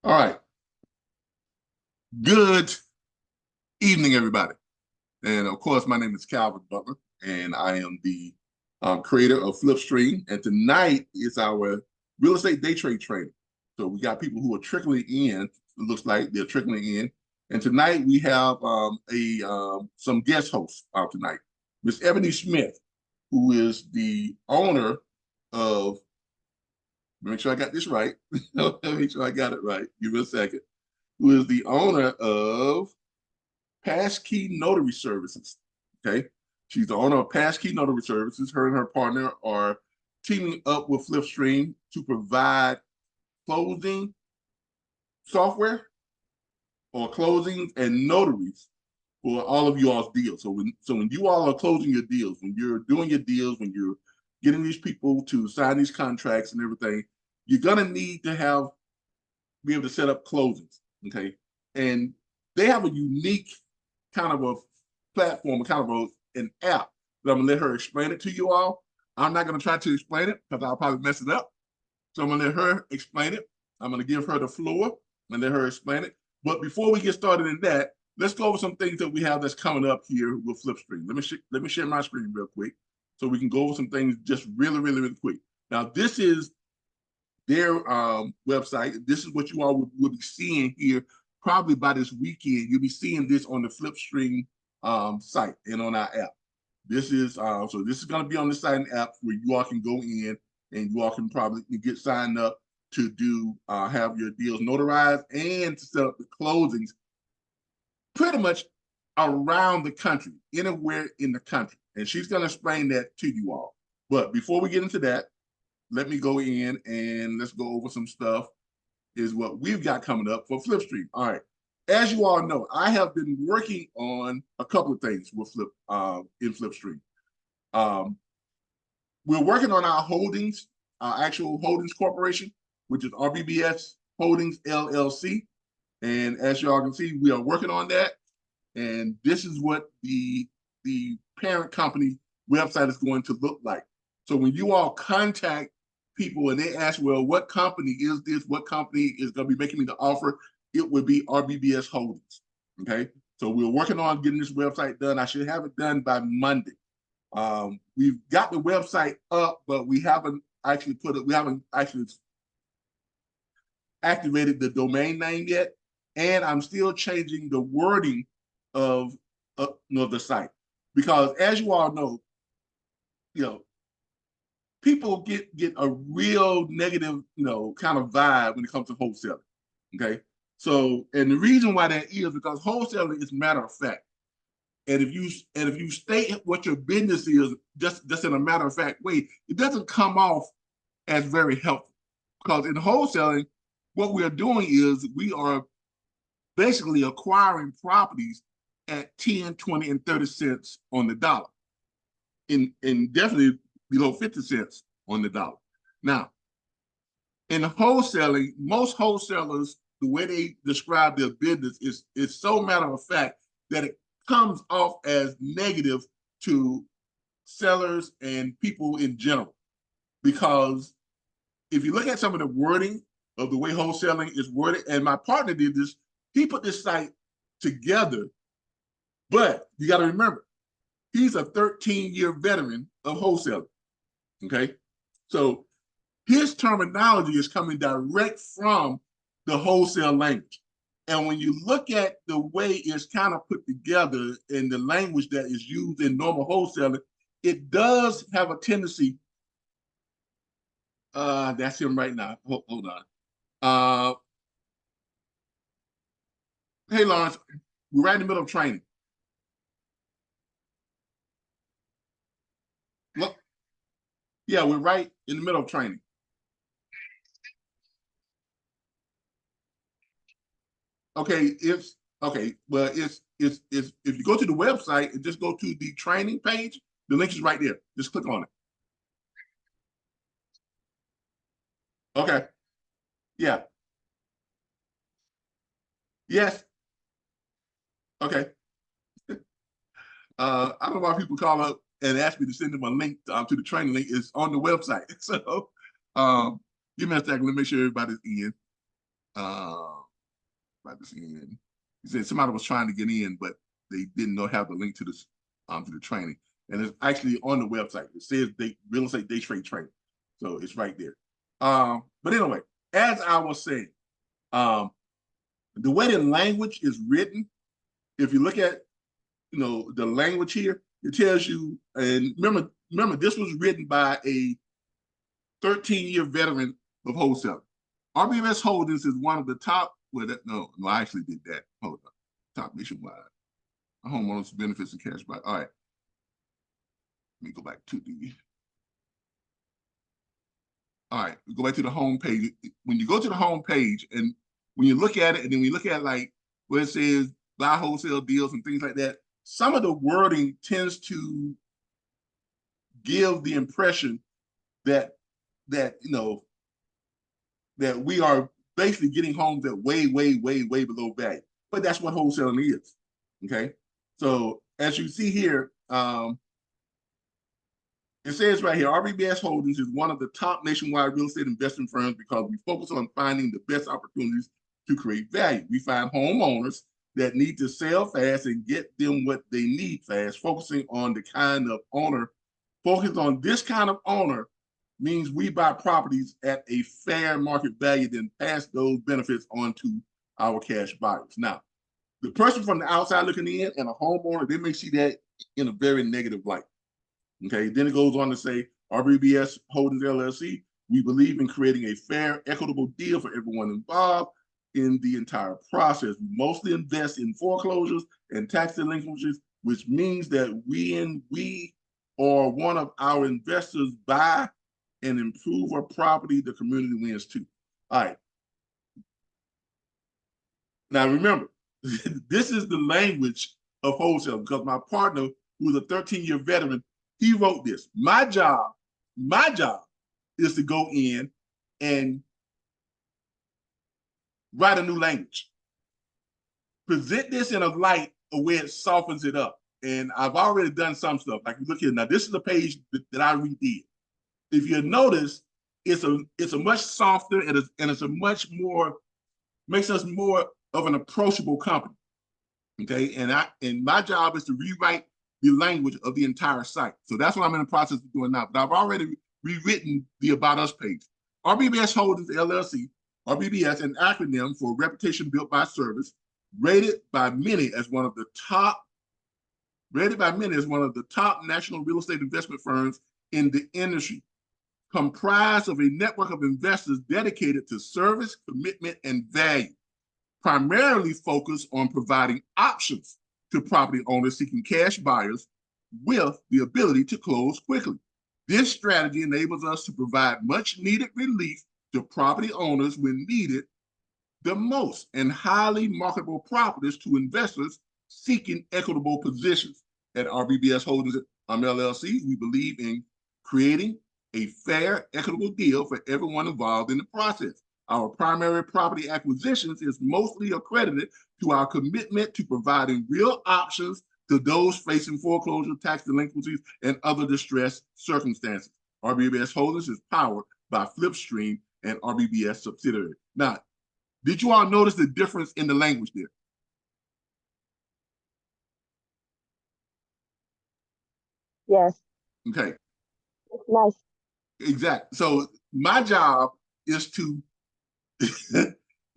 All right. Good evening, everybody. And of course, my name is Calvin Butler, and I am the creator of Flipstream. And tonight is our real estate day trade training. So we got people who are trickling in. It looks like they're trickling in. And tonight we have some guest hosts tonight. Miss Ebony Smith, who is the owner of, make sure I got this right. Make sure I got it right. Give me a second. Who is the owner of Passkey Notary Services. Okay. She's the owner of Passkey Notary Services. Her and her partner are teaming up with Flipstream to provide closing software or closings and notaries for all of you all's deals. So when you all are closing your deals, when you're doing your deals, when you're getting these people to sign these contracts and everything, you're gonna need to be able to set up closings. Okay. And they have a unique kind of a platform, kind of an app that I'm gonna let her explain it to you all. I'm not gonna try to explain it because I'll probably mess it up. So I'm gonna let her explain it. I'm gonna give her the floor and let her explain it. But before we get started in that, let's go over some things that we have that's coming up here with Flipstream. Let me share my screen real quick so we can go over some things just really quick. Now this is their website. This is what you all will be seeing here probably by this weekend. You'll be seeing this on the Flipstream site and on our app. This is this is going to be on the site and app where you all can go in and you all can probably get signed up to do have your deals notarized and to set up the closings pretty much around the country, anywhere in the country. And she's going to explain that to you all. But before we get into that, let me go in and let's go over some stuff is what we've got coming up for Flipstream. All right. As you all know, I have been working on a couple of things with in Flipstream. We're working on our holdings, our actual holdings corporation, which is RBBS Holdings LLC. And as y'all can see, we are working on that. And this is what the parent company website is going to look like. So when you all contact people and they ask, well, what company is this? What company is going to be making me the offer? It would be RBBS Holdings. Okay. So we're working on getting this website done. I should have it done by Monday. We've got the website up, but we haven't actually activated the domain name yet. And I'm still changing the wording of the site because as you all know, people get a real negative, kind of vibe when it comes to wholesaling. Okay. So, and the reason why that is because wholesaling is matter of fact. And if you state what your business is just in a matter of fact way, it doesn't come off as very helpful. Because in wholesaling, what we are doing is we are basically acquiring properties at 10, 20, and 30 cents on the dollar. And definitely below 50 cents on the dollar. Now, in wholesaling, most wholesalers, the way they describe their business is so matter of fact that it comes off as negative to sellers and people in general. Because if you look at some of the wording of the way wholesaling is worded, and my partner did this, he put this site together, but you got to remember, he's a 13-year veteran of wholesaling. Okay. So his terminology is coming direct from the wholesale language. And when you look at the way it's kind of put together in the language that is used in normal wholesaling, it does have a tendency. That's him right now. Hold on. Hey, Lawrence, we're right in the middle of training. Look, yeah, we're right in the middle of training. Okay, well, it's if you go to the website and just go to the training page, the link is right there. Just click on it. Okay. Yeah. Yes. Okay. I don't know why people call up and ask me to send them a link to the training link. It's on the website. So give me a second. Let me make sure everybody's in. Right this in. He said somebody was trying to get in, but they didn't know have the link to this to the training. And it's actually on the website. It says real estate day trade training. So it's right there. But anyway, as I was saying, the way the language is written, if you look at the language here, it tells you, and remember this was written by a 13-year veteran of wholesaling. RBS Holdings is one of the top, no, I actually did that. Hold on. Top nationwide. Homeowners benefits and cash back. All right. Let me go back to all right, we go back to the home page. When you go to the home page and when you look at it, and then we look at like where it says buy wholesale deals and things like that, some of the wording tends to give the impression that that we are basically getting homes at way below value. But that's what wholesaling is. Okay. So as you see here, it says right here, RBS Holdings is one of the top nationwide real estate investment firms because we focus on finding the best opportunities to create value. We find homeowners that need to sell fast and get them what they need fast, focusing on this kind of owner means we buy properties at a fair market value, then pass those benefits on to our cash buyers. Now, the person from the outside looking in and a homeowner, they may see that in a very negative light. Okay, then it goes on to say, RBS Holdings LLC, we believe in creating a fair, equitable deal for everyone involved in the entire process. We mostly invest in foreclosures and tax delinquencies, which means that we or one of our investors buy and improve a property, the community wins too. All right. Now remember, this is the language of wholesale because my partner, who is a 13-year veteran, he wrote this. My job is to go in and write a new language. Present this in a light of where it softens it up. And I've already done some stuff. Like look here, now this is the page that I redid. If you notice, it's a much softer and it's a much more, makes us more of an approachable company. Okay, and my job is to rewrite the language of the entire site. So that's what I'm in the process of doing now. But I've already rewritten the About Us page. RBS Holdings LLC, RBS, an acronym for Reputation Built by Service, rated by many as one of the top national real estate investment firms in the industry, comprised of a network of investors dedicated to service, commitment, and value, primarily focused on providing options to property owners seeking cash buyers with the ability to close quickly. This strategy enables us to provide much needed relief to property owners when needed the most, and highly marketable properties to investors seeking equitable positions. At RBS Holdings LLC, we believe in creating a fair, equitable deal for everyone involved in the process. Our primary property acquisitions is mostly accredited to our commitment to providing real options to those facing foreclosure, tax delinquencies, and other distressed circumstances. RBS Holdings is powered by Flipstream and RBS subsidiary. Now, did you all notice the difference in the language there? Yes. Okay. Nice. Exactly. So my job is to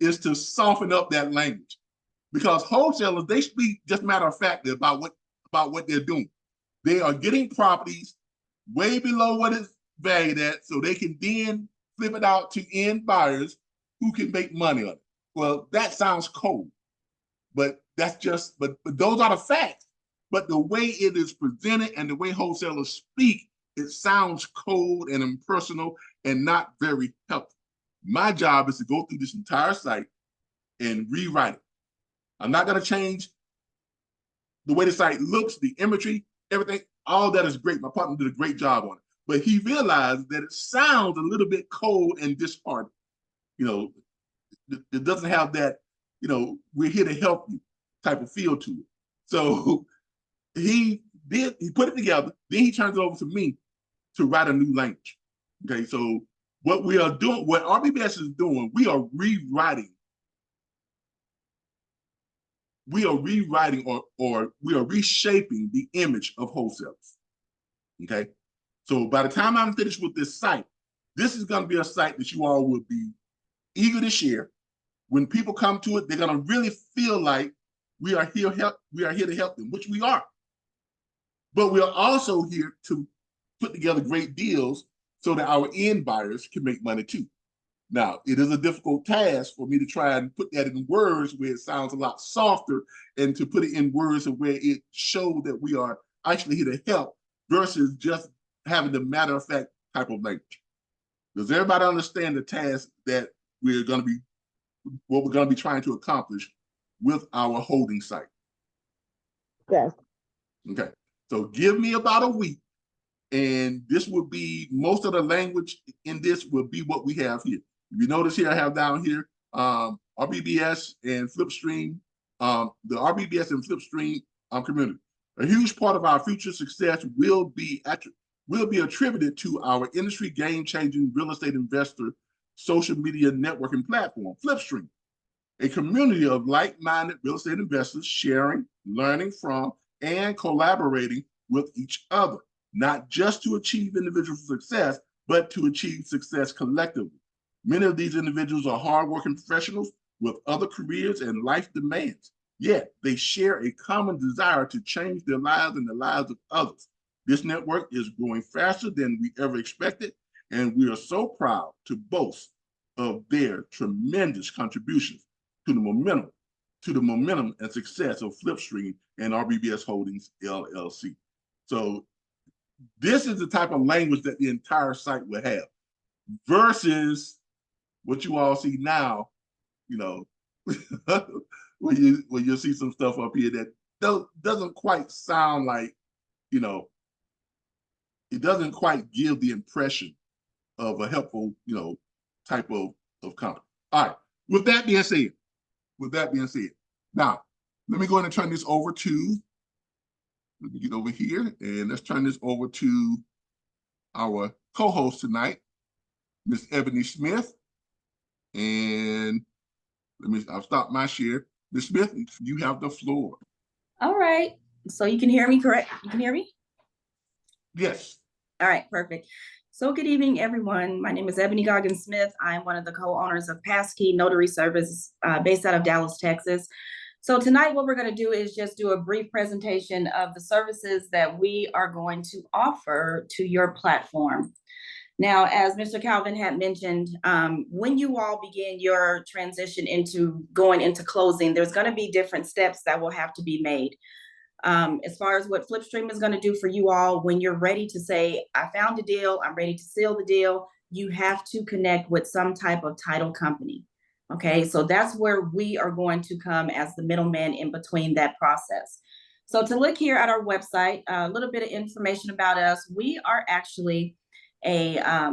is to soften up that language, because wholesalers, they speak just matter of fact about what they're doing. They are getting properties way below what it's valued at, so they can then flip it out to end buyers who can make money on it. Well, that sounds cold, but that's just but those are the facts. But the way it is presented and the way wholesalers speak, it sounds cold and impersonal and not very helpful. My job is to go through this entire site and rewrite it. I'm not going to change the way the site looks, the imagery, everything. All that is great. My partner did a great job on it. But he realized that it sounds a little bit cold and disheartening. It doesn't have that, we're here to help you type of feel to it. So he put it together, then he turns it over to me to write a new language. Okay, so what we are doing, what RBS is doing, we are rewriting we are rewriting or we are reshaping the image of wholesalers. Okay. So by the time I'm finished with this site, this is going to be a site that you all will be eager to share. When people come to it, they're going to really feel like we are here to help them, which we are. But we are also here to put together great deals so that our end buyers can make money too. Now, it is a difficult task for me to try and put that in words where it sounds a lot softer, and to put it in words where it shows that we are actually here to help versus just having the matter-of-fact type of language. Does everybody understand the task that what we're going to be trying to accomplish with our holding site? Yes. Okay. So give me about a week, and this will be, most of the language in this will be what we have here. If you notice here, I have down here RBBS and Flipstream, the RBBS and Flipstream community. A huge part of our future success will be attributed to our industry game-changing real estate investor social media networking platform, Flipstream, a community of like-minded real estate investors sharing, learning from, and collaborating with each other, not just to achieve individual success, but to achieve success collectively. Many of these individuals are hardworking professionals with other careers and life demands, yet they share a common desire to change their lives and the lives of others. This network is growing faster than we ever expected, and we are so proud to boast of their tremendous contributions to the momentum and success of Flipstream and RBBS Holdings LLC. So this is the type of language that the entire site will have, versus what you all see now, when you see some stuff up here that doesn't quite sound like, it doesn't quite give the impression of a helpful, type of company. All right. With that being said, now let me go ahead and turn this over to, let me get over here and let's turn this over to our co-host tonight, Miss Ebony Smith. And I'll stop my share. Ms. Smith, you have the floor. All right. So you can hear me, correct? You can hear me? Yes. All right, perfect. So good evening, everyone. My name is Ebony Goggins Smith. I'm one of the co-owners of Passkey Notary Service based out of Dallas, Texas. So tonight what we're going to do is just do a brief presentation of the services that we are going to offer to your platform. Now, as Mr. Calvin had mentioned, when you all begin your transition into going into closing, there's going to be different steps that will have to be made. As far as what Flipstream is going to do for you all, when you're ready to say, I found a deal, I'm ready to seal the deal, you have to connect with some type of title company. Okay, so that's where we are going to come as the middleman in between that process. So to look here at our website, a little bit of information about us. We are actually I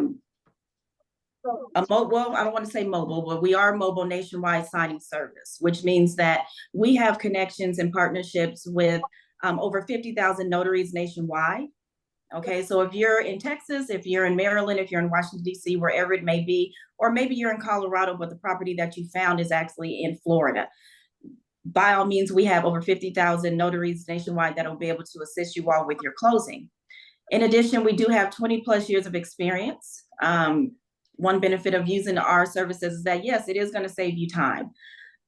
don't want to say mobile, but we are a mobile nationwide signing service, which means that we have connections and partnerships with over 50,000 notaries nationwide. Okay, so if you're in Texas, if you're in Maryland, if you're in Washington, D.C., wherever it may be, or maybe you're in Colorado, but the property that you found is actually in Florida, by all means, we have over 50,000 notaries nationwide that will be able to assist you all with your closing. In addition, we do have 20 plus years of experience. One benefit of using our services is that, yes, it is going to save you time.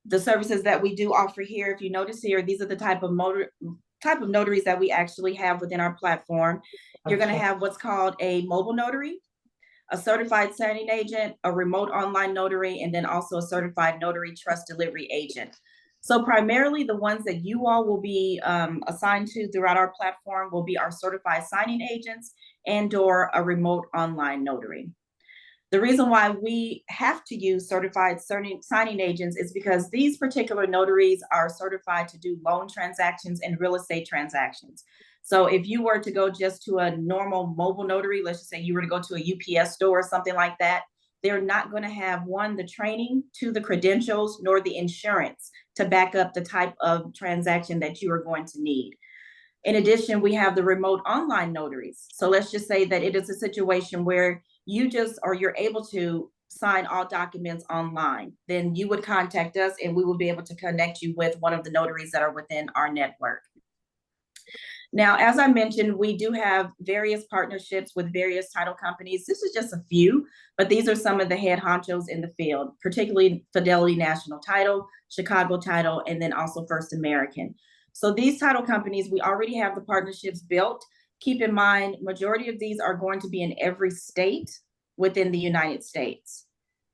The services that we do offer here, if you notice here, these are the type of notaries that we actually have within our platform. You're going to have what's called a mobile notary, a certified signing agent, a remote online notary, and then also a certified notary trust delivery agent. So primarily the ones that you all will be assigned to throughout our platform will be our certified signing agents and/or a remote online notary. The reason why we have to use certified signing agents is because these particular notaries are certified to do loan transactions and real estate transactions. So if you were to go just to a normal mobile notary, let's just say you were to go to a UPS store or something like that, they're not going to have, one, the training, two, the credentials, nor the insurance to back up the type of transaction that you are going to need. In addition, we have the remote online notaries. So let's just say that it is a situation where you're able to sign all documents online, then you would contact us and we will be able to connect you with one of the notaries that are within our network. Now, as I mentioned, we do have various partnerships with various title companies. This is just a few, but these are some of the head honchos in the field, particularly Fidelity National Title, Chicago Title, and then also First American. So these title companies, we already have the partnerships built. Keep in mind, majority of these are going to be in every state within the United States.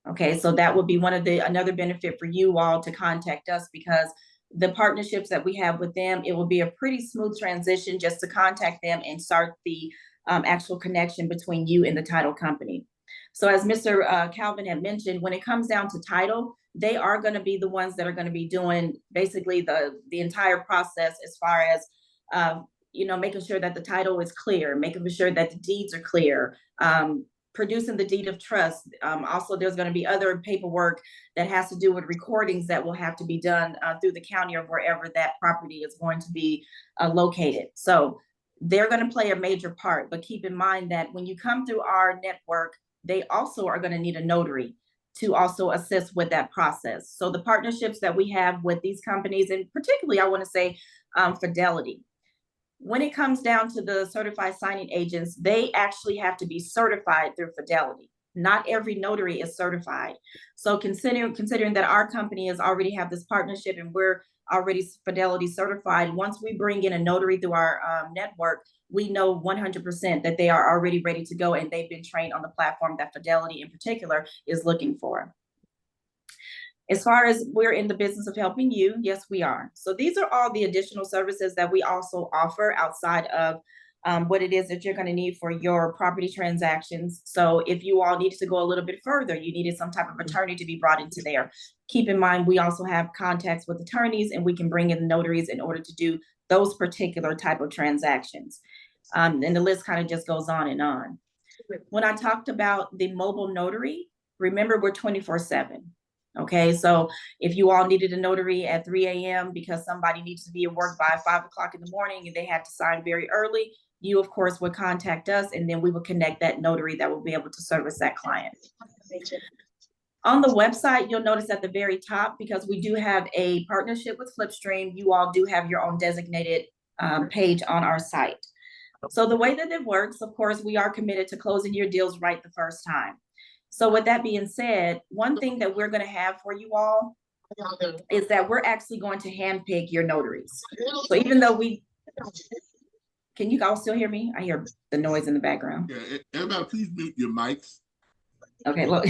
Okay, so that would be another benefit for you all to contact us, because the partnerships that we have with them, it will be a pretty smooth transition just to contact them and start the actual connection between you and the title company. So as Mr. Calvin had mentioned, when it comes down to title, they are going to be the ones that are going to be doing basically the entire process, as far as making sure that the title is clear, making sure that the deeds are clear, producing the deed of trust. Also, there's going to be other paperwork that has to do with recordings that will have to be done through the county or wherever that property is going to be located. So they're going to play a major part, but keep in mind that when you come through our network, they also are going to need a notary to also assist with that process. So the partnerships that we have with these companies, and particularly I want to say Fidelity, when it comes down to the certified signing agents, they actually have to be certified through Fidelity. Not every notary is certified. So considering that our company has already have this partnership and we're already Fidelity certified, once we bring in a notary through our network, we know 100% that they are already ready to go and they've been trained on the platform that Fidelity in particular is looking for. As far as we're in the business of helping you, yes, we are. So these are all the additional services that we also offer outside of what it is that you're going to need for your property transactions. So if you all needed to go a little bit further, you needed some type of attorney to be brought into there. Keep in mind, we also have contacts with attorneys and we can bring in notaries in order to do those particular type of transactions. And the list kind of just goes on and on. When I talked about the mobile notary, remember we're 24/7. Okay, so if you all needed a notary at 3 a.m. because somebody needs to be at work by 5 o'clock in the morning and they had to sign very early, you of course would contact us and then we would connect that notary that will be able to service that client. On the website, you'll notice at the very top, because we do have a partnership with Flipstream, you all do have your own designated page on our site. So the way that it works, of course, we are committed to closing your deals right the first time. So with that being said, one thing that we're going to have for you all is that we're actually going to handpick your notaries. So even though can you all still hear me? I hear the noise in the background. Yeah, everybody please mute your mics. Okay, well,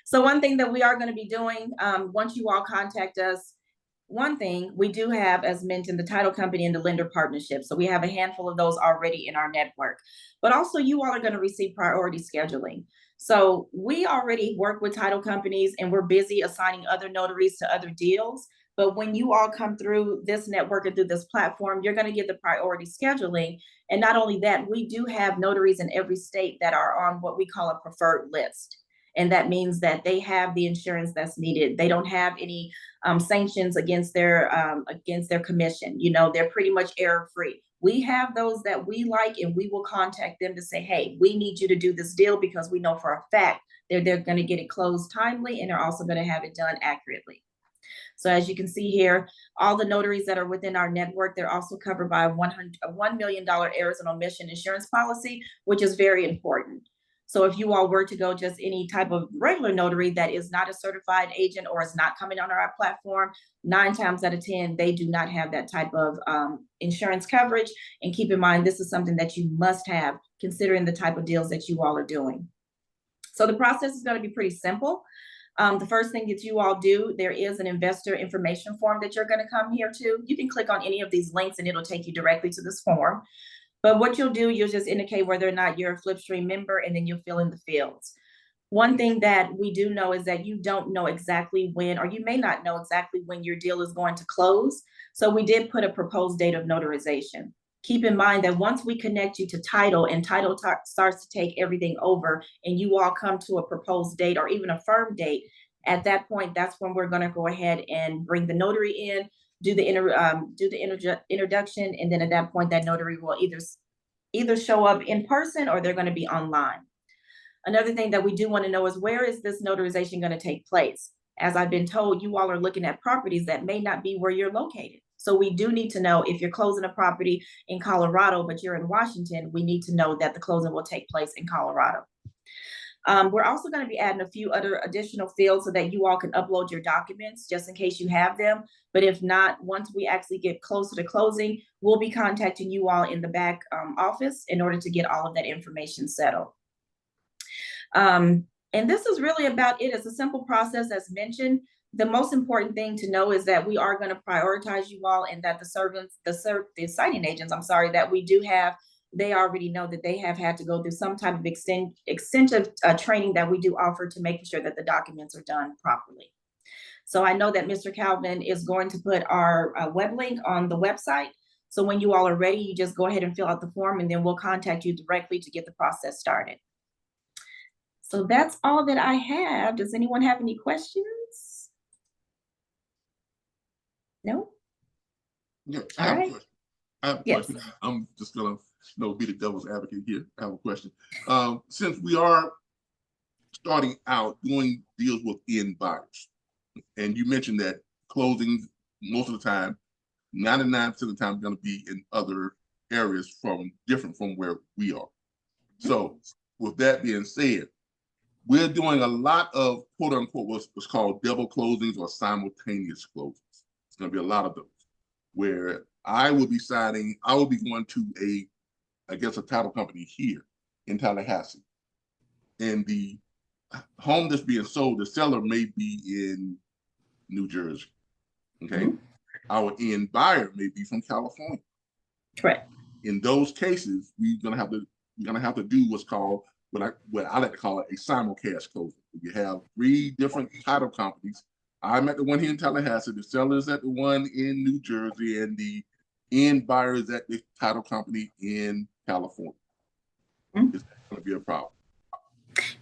so one thing that we are going to be doing, once you all contact us, one thing we do have, as mentioned, the title company and the lender partnership. So we have a handful of those already in our network, but also you all are going to receive priority scheduling. So we already work with title companies and we're busy assigning other notaries to other deals. But when you all come through this network and through this platform, you're going to get the priority scheduling. And not only that, we do have notaries in every state that are on what we call a preferred list. And that means that they have the insurance that's needed. They don't have any sanctions against their commission. You know, they're pretty much error-free. We have those that we like, and we will contact them to say, hey, we need you to do this deal because we know for a fact they're going to get it closed timely and they're also going to have it done accurately. So as you can see here, all the notaries that are within our network, they're also covered by a $1 million errors and omission insurance policy, which is very important. So if you all were to go just any type of regular notary that is not a certified agent or is not coming on our platform, 9 times out of 10, they do not have that type of insurance coverage. And keep in mind, this is something that you must have considering the type of deals that you all are doing. So the process is going to be pretty simple. The first thing that you all do, there is an investor information form that you're going to come here to. You can click on any of these links and it'll take you directly to this form. But what you'll do, you'll just indicate whether or not you're a Flipstream member, and then you'll fill in the fields. One thing that we do know is that you don't know exactly when, or you may not know exactly when your deal is going to close. So we did put a proposed date of notarization. Keep in mind that once we connect you to title and title starts to take everything over and you all come to a proposed date or even a firm date, at that point, that's when we're going to go ahead and bring the notary in, do the introduction, and then at that point, that notary will either show up in person or they're going to be online. Another thing that we do want to know is, where is this notarization going to take place? As I've been told, you all are looking at properties that may not be where you're located. So we do need to know, if you're closing a property in Colorado, but you're in Washington, we need to know that the closing will take place in Colorado. We're also going to be adding a few other additional fields so that you all can upload your documents just in case you have them. But if not, once we actually get closer to closing, we'll be contacting you all in the back office in order to get all of that information settled. And this is really about it. It's a simple process, as mentioned. The most important thing to know is that we are going to prioritize you all, and that the signing agents, that we do have, they already know that they have had to go through some type of extensive training that we do offer to make sure that the documents are done properly. So I know that Mr. Calvin is going to put our web link on the website. So when you all are ready, you just go ahead and fill out the form, and then we'll contact you directly to get the process started. So that's all that I have. Does anyone have any questions? No? Yeah, I have a question. I have a Yes. question. I'm just gonna be the devil's advocate here. I have a question. Since we are starting out doing deals with end buyers, and you mentioned that closings most of the time, 99% of the time, going to be in other areas different from where we are. So with that being said, we're doing a lot of quote unquote what's called double closings or simultaneous closings. It's going to be a lot of those where I will be going to a title company here in Tallahassee. And the home that's being sold, the seller may be in New Jersey. Okay. Mm-hmm. Our end buyer may be from California. Correct. In those cases, we're gonna have to do what's called what I like to call it a simulcast closing. You have 3 different title companies. I'm at the one here in Tallahassee, the seller's at the one in New Jersey, and the end buyer is at the title company in California. Mm-hmm. It's going to be a problem.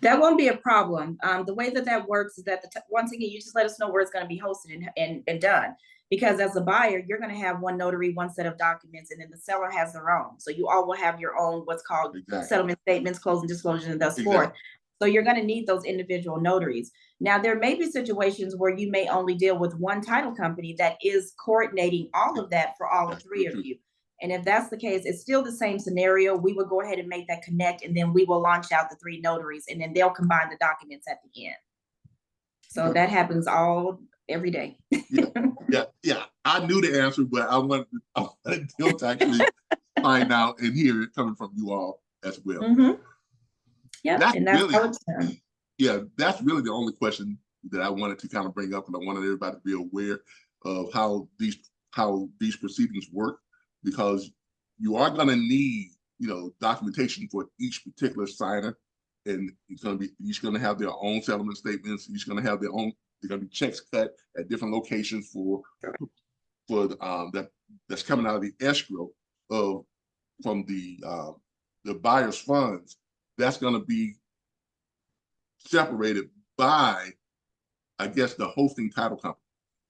That won't be a problem. The way that works is that once again, you just let us know where it's going to be hosted and done. Because as a buyer, you're going to have one notary, one set of documents, and then the seller has their own. So you all will have your own what's called settlement statements, closing disclosure, and thus forth. So you're going to need those individual notaries. Now, there may be situations where you may only deal with one title company that is coordinating all of that for all 3 of you. And if that's the case, it's still the same scenario. We will go ahead and make that connect, and then we will launch out the 3 notaries, and then they'll combine the documents at the end. So that happens every day. Yeah. I knew the answer, but I wanted to actually find out and hear it coming from you all as well. Mm-hmm. Yeah, that's really how it's done. Yeah, that's really the only question that I wanted to kind of bring up, and I wanted everybody to be aware of how these proceedings work, because you are going to need, documentation for each particular signer, and each going to have their own settlement statements. Each going to have their own. They're going to be checks cut at different locations for that's coming out of the escrow from the buyer's funds. That's going to be separated by, I guess, the hosting title company,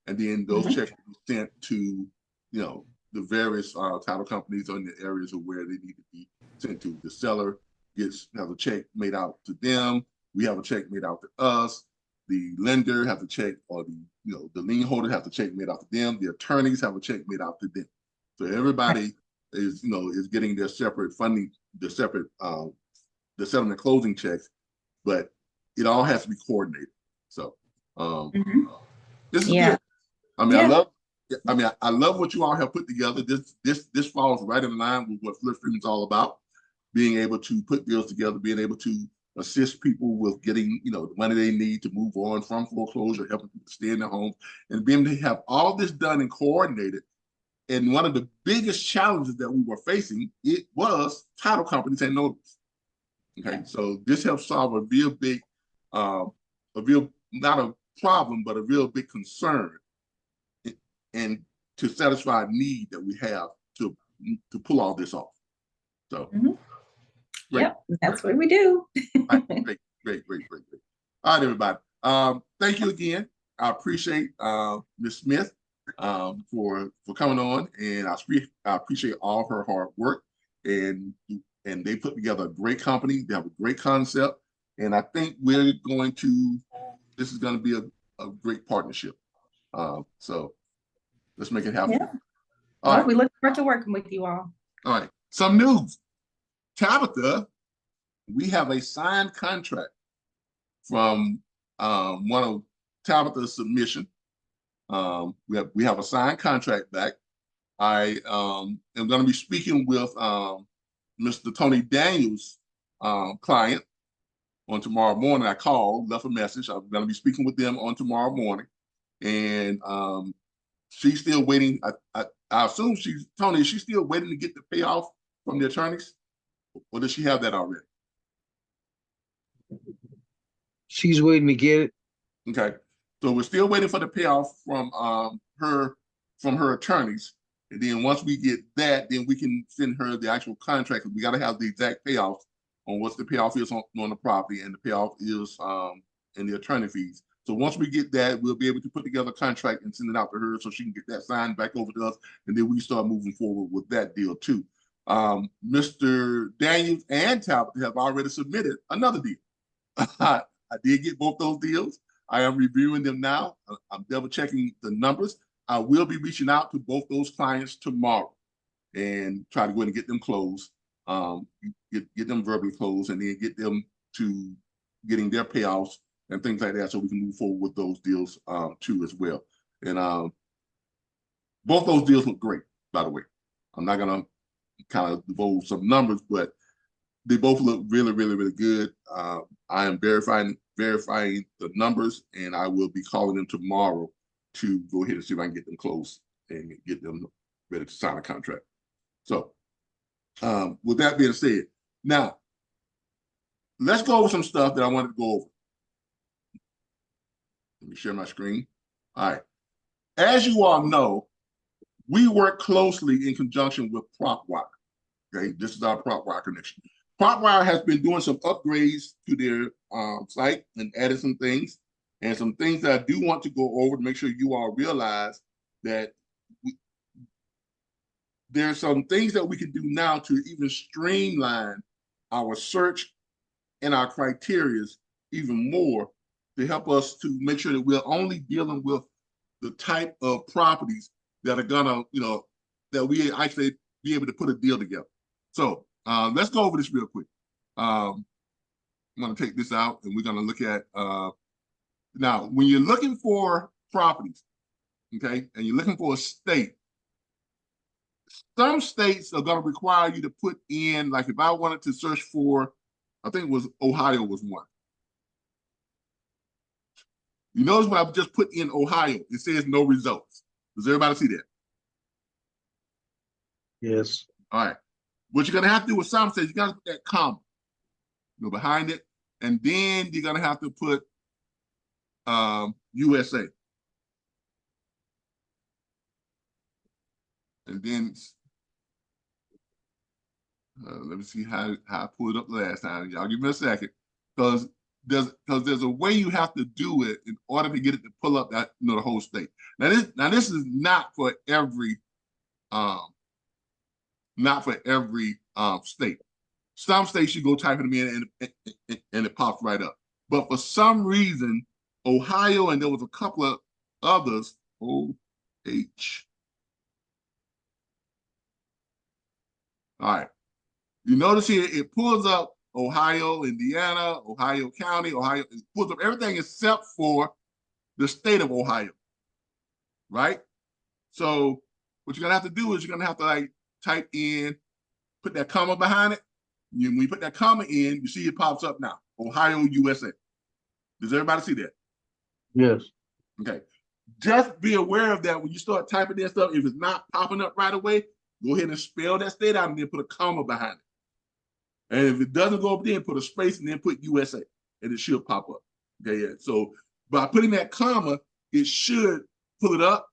and then those checks will be sent to the various title companies in the areas of where they need to be sent to. The seller has a check made out to them. We have a check made out to us. The lender has a check, or the lien holder has a check made out to them. The attorneys have a check made out to them. So everybody is getting their separate funding, the settlement closing checks, but it all has to be coordinated. So this is good. I love what you all have put together. This falls right in line with what FlipStream is all about. Being able to put deals together, being able to assist people with getting, the money they need to move on from foreclosure, helping people stay in their homes, and being able to have all this done and coordinated. And one of the biggest challenges that we were facing, it was title companies and notaries. Okay, so this helps solve a real big, not a problem, but a real big concern, and to satisfy a need that we have to pull all this off. So. Yep, that's what we do. Great. All right, everybody. Thank you again. I appreciate Ms. Smith for coming on, and I appreciate all her hard work. And they put together a great company. They have a great concept. And I think we're going to, this is going to be a great partnership. So let's make it happen. Yeah. All Well, right. we look forward to working with you all. All right. Some news. Tabitha, we have a signed contract from one of Tabitha's submission. We have a signed contract back. I am going to be speaking with Mr. Tony Daniels' client on tomorrow morning. I called, left a message. I'm going to be speaking with them on tomorrow morning, and she's still waiting. I assume Tony, is she still waiting to get the payoff from the attorneys, or does she have that already? She's waiting to get it. Okay, so we're still waiting for the payoff from her attorneys, and then once we get that, then we can send her the actual contract. We got to have the exact payoff on what the payoff is on the property, and the payoff is in the attorney fees. So once we get that, we'll be able to put together a contract and send it out to her so she can get that signed back over to us, and then we start moving forward with that deal too. Mr. Daniels and Talbot have already submitted another deal. I did get both those deals. I am reviewing them now. I'm double checking the numbers. I will be reaching out to both those clients tomorrow and try to go ahead and get them closed, get them verbally closed, and then get them to getting their payoffs and things like that, so we can move forward with those deals too as well. And both those deals look great, by the way. I'm not gonna kind of divulge some numbers, but they both look really, really, really good. I am verifying the numbers, and I will be calling them tomorrow to go ahead and see if I can get them closed and get them ready to sign a contract. So with that being said, now let's go over some stuff that I wanted to go over. Let me share my screen. All right. As you all know, we work closely in conjunction with PropWire. Okay, this is our PropWire connection. PropWire has been doing some upgrades to their site and added some things, and some things that I do want to go over to make sure you all realize that there are some things that we can do now to even streamline our search and our criteria even more, to help us to make sure that we're only dealing with the type of properties that are gonna, that we actually be able to put a deal together. So let's go over this real quick. I'm gonna take this out, and we're gonna look at now, when you're looking for properties, okay, and you're looking for a state, some states are gonna require you to put in, like if I wanted to search for, I think it was Ohio was one. You notice when I just put in Ohio, it says no results. Does everybody see that? Yes. All right. What you're gonna have to do with some states, you gotta put that comma, behind it, and then you're gonna have to put USA. And then let me see how I pulled it up last time. Y'all give me a second, because there's a way you have to do it in order to get it to pull up that the whole state. Now this is not for every state. Some states you go type them in and it pops right up. But for some reason, Ohio, and there was a couple of others, OH. All right. You notice here it pulls up Ohio, Indiana, Ohio County, Ohio. It pulls up everything except for the state of Ohio, right? So what you're gonna have to do is you're gonna have to like type in, put that comma behind it. When you put that comma in, you see it pops up now, Ohio, USA. Does everybody see that? Yes. Okay. Just be aware of that when you start typing in stuff. If it's not popping up right away, go ahead and spell that state out and then put a comma behind it. And if it doesn't go up there, put a space and then put USA, and it should pop up. Okay, yeah. So by putting that comma, it should pull it up,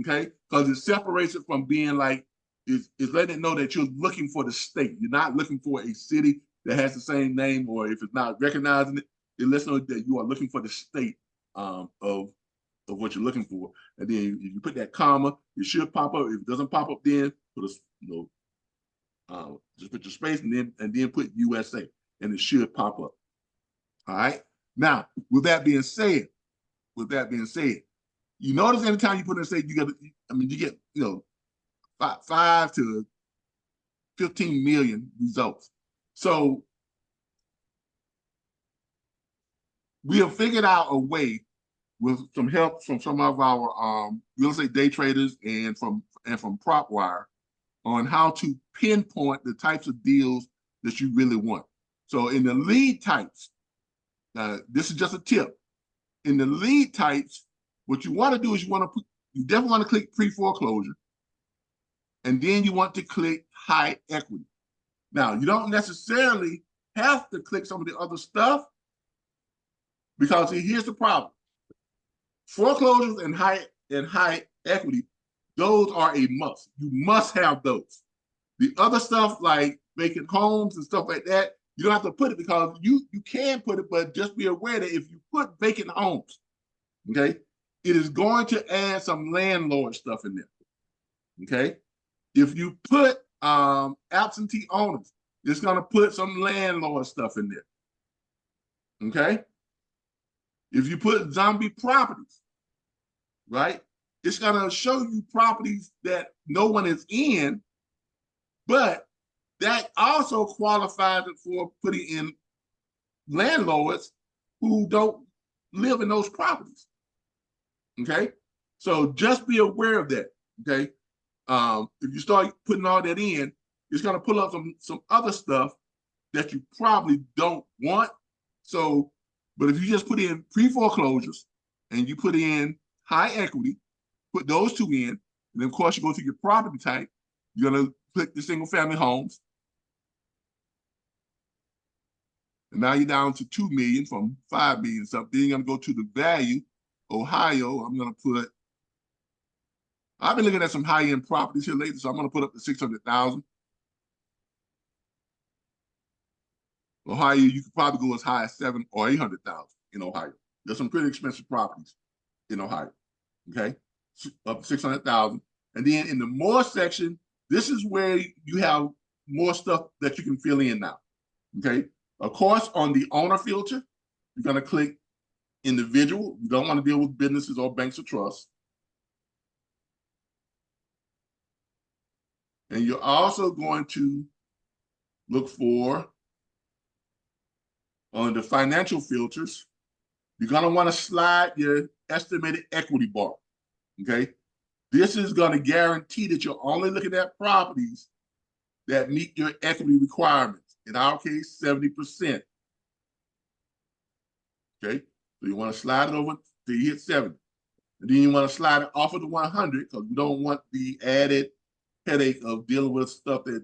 okay? Because it separates it from being like, it's letting it know that you're looking for the state. You're not looking for a city that has the same name, or if it's not recognizing it, it lets know that you are looking for the state of what you're looking for. And then if you put that comma, it should pop up. If it doesn't pop up, then put a just put your space and then put USA, and it should pop up. All right. Now, with that being said, you notice anytime you put in say you get, you get, 5 to 15 million results. So we have figured out a way with some help from some of our real estate day traders and from PropWire on how to pinpoint the types of deals that you really want. So in the lead types, this is just a tip. In the lead types, what you want to do is you definitely want to click pre-foreclosure, and then you want to click high equity. Now, you don't necessarily have to click some of the other stuff, because here's the problem. Foreclosures and high equity, those are a must. You must have those. The other stuff like vacant homes and stuff like that, you don't have to put it, because you can put it, but just be aware that if you put vacant homes, okay, it is going to add some landlord stuff in there. Okay. If you put absentee owners, it's going to put some landlord stuff in there. Okay. If you put zombie properties, right, it's going to show you properties that no one is in, but that also qualifies it for putting in landlords who don't live in those properties. Okay, so just be aware of that. Okay, if you start putting all that in, it's going to pull up some other stuff that you probably don't want. So, but if you just put in pre-foreclosures and you put in high equity, put those two in, and then of course you go to your property type, you're going to click the single family homes. And now you're down to 2 million from 5 million something. Then you're going to go to the value. Ohio, I'm going to put, I've been looking at some high-end properties here lately, so I'm going to put up to 600,000. Ohio, you could probably go as high as 700,000 or 800,000 in Ohio. There's some pretty expensive properties in Ohio. Okay, up to 600,000. And then in the more section, this is where you have more stuff that you can fill in now. Okay, of course, on the owner filter, you're going to click individual. You don't want to deal with businesses or banks or trusts. And you're also going to look for, on the financial filters, you're going to want to slide your estimated equity bar. Okay, this is going to guarantee that you're only looking at properties that meet your equity requirements. In our case, 70%. Okay, so you want to slide it over till you hit 70. And then you want to slide it off of the 100, because you don't want the added headache of dealing with stuff that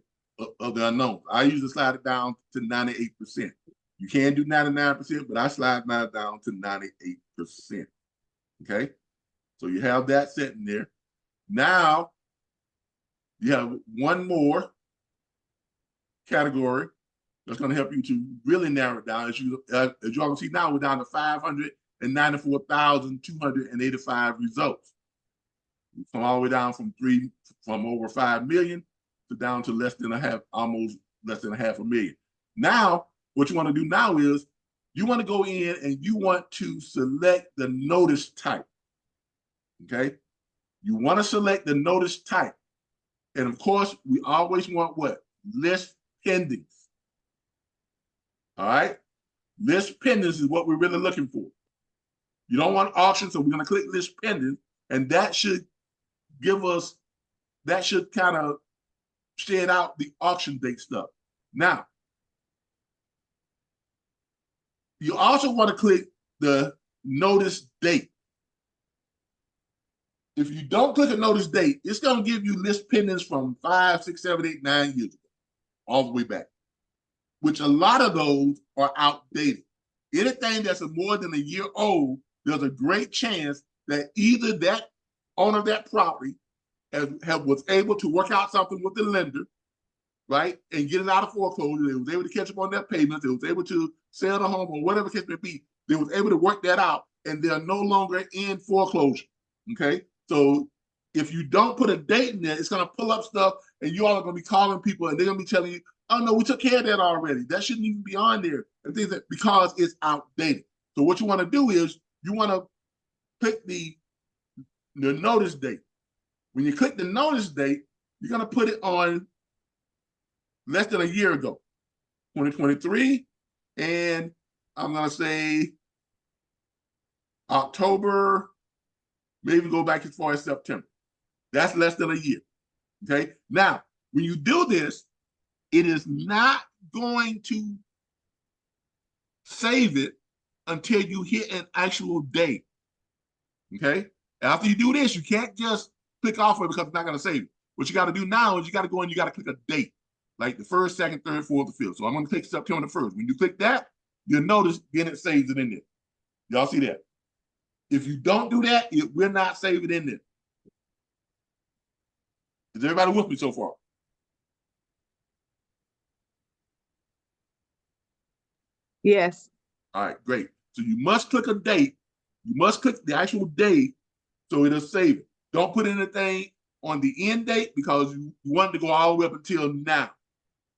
of the unknown. I usually slide it down to 98%. You can do 99%, but I slide mine down to 98%. Okay, so you have that set in there. Now you have one more category that's going to help you to really narrow it down. As you all can see now, we're down to 594,285 results. From all the way down from over 5 million to down to less than almost less than 500,000. Now, what you want to do now is you want to go in and you want to select the notice type. Okay, you want to select the notice type, and of course, we always want what? List pendings. All right, list pendings is what we're really looking for. You don't want auction, so we're going to click list pending, and that should give us, that should kind of shed out the auction date stuff. Now, you also want to click the notice date. If you don't click a notice date, it's going to give you list pendings from 5, 6, 7, 8, 9 years ago, all the way back, which a lot of those are outdated. Anything that's more than a year old, there's a great chance that either that owner of that property was able to work out something with the lender, right, and get it out of foreclosure. They was able to catch up on their payments. They was able to sell the home or whatever the case may be. They was able to work that out, and they're no longer in foreclosure. Okay, so if you don't put a date in there, it's going to pull up stuff, and you all are going to be calling people, and they're going to be telling you, oh, no, we took care of that already. That shouldn't even be on there, and things that, because it's outdated. So what you want to do is you want to click the notice date. When you click the notice date, you're going to put it on less than a year ago, 2023, and I'm going to say October, maybe go back as far as September. That's less than a year, okay? Now, when you do this, it is not going to save it until you hit an actual date, okay? After you do this, you can't just click off of it because it's not going to save it. What you got to do now is you got to go and you got to click a date, like the 1st, 2nd, 3rd, 4th, or 5th. So I'm going to click September the 1st. When you click that, you'll notice then it saves it in there. Y'all see that? If you don't do that, it will not save it in there. Is everybody with me so far? Yes. All right, great. So you must click a date. You must click the actual date so it'll save it. Don't put anything on the end date because you want it to go all the way up until now.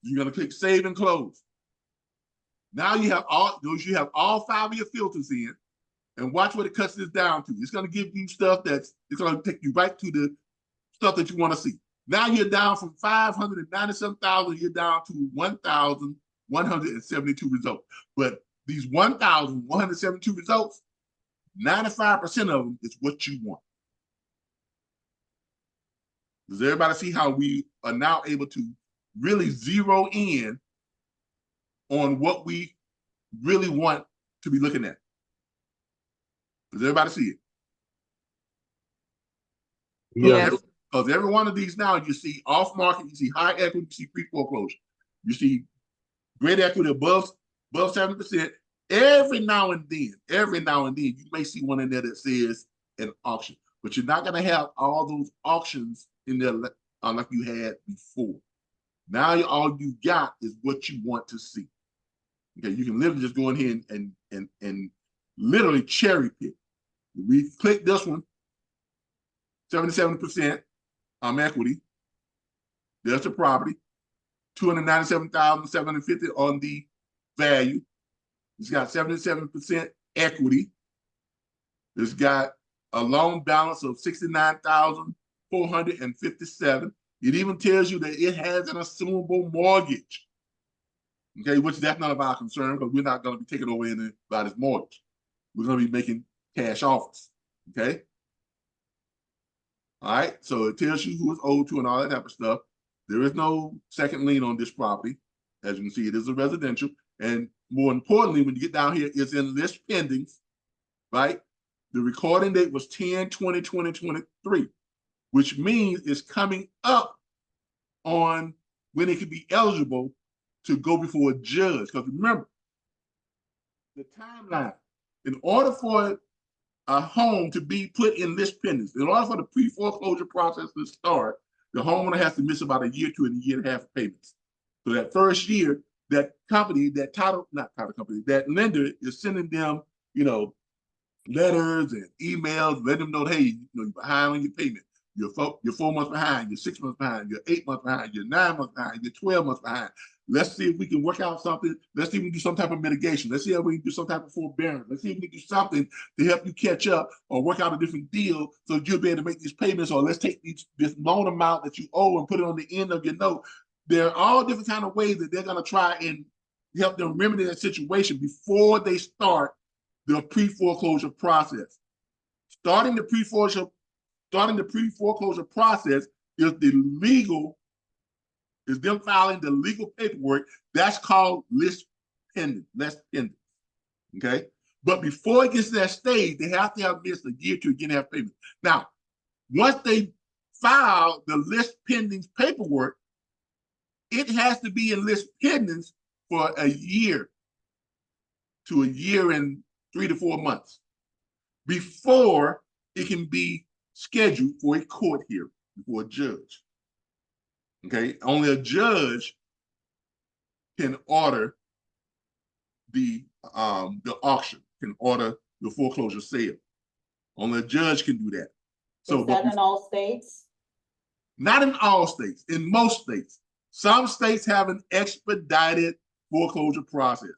You're going to click save and close. Now you have all 5 of your filters in, and watch what it cuts this down to. It's going to give you stuff it's going to take you right to the stuff that you want to see. Now you're down from 597,000, you're down to 1,172 results. But these 1,172 results, 95% of them is what you want. Does everybody see how we are now able to really zero in on what we really want to be looking at? Does everybody see it? Yeah. Because every one of these now, you see off market, you see high equity, you see pre-foreclosure, you see great equity above 70%. Every now and then, you may see one in there that says an auction, but you're not going to have all those auctions in there like you had before. Now all you got is what you want to see. Okay, you can literally just go in here and literally cherry pick. We click this one, 77% equity. There's the property, 297,750 on the value. It's got 77% equity. It's got a loan balance of 69,457. It even tells you that it has an assumable mortgage. Okay, which that's none of our concern because we're not going to be taking over anybody's mortgage. We're going to be making cash offers. Okay. All right. So it tells you who it's owed to and all that type of stuff. There is no second lien on this property. As you can see, it is a residential. And more importantly, when you get down here, it's in list pendings, right? The recording date was 10/20/2023, which means it's coming up on when it could be eligible to go before a judge. Because remember, the timeline, in order for a home to be put in list pendings, in order for the pre-foreclosure process to start, the homeowner has to miss about a year to a year and a half of payments. So that first year, that company, that lender is sending them, letters and emails, letting them know, hey, you're behind on your payment. You're 4 months behind, you're 6 months behind, you're 8 months behind, you're 9 months behind, you're 12 months behind. Let's see if we can work out something. Let's see if we can do some type of mitigation. Let's see if we can do some type of forbearance. Let's see if we can do something to help you catch up or work out a different deal so that you'll be able to make these payments, or let's take this loan amount that you owe and put it on the end of your note. There are all different kind of ways that they're going to try and help them remedy that situation before they start the pre-foreclosure process. Starting the pre-foreclosure process is them filing the legal paperwork. That's called list pending. Okay? But before it gets to that stage, they have to have missed a year to a year and a half payment. Now, once they file the list pending paperwork, it has to be in list pendings for a year to a year and 3 to 4 months before it can be scheduled for a court hearing before a judge. Okay, only a judge can order the auction, can order the foreclosure sale. Only a judge can do that. So, Is that in all states? not in all states, in most states. Some states have an expedited foreclosure process.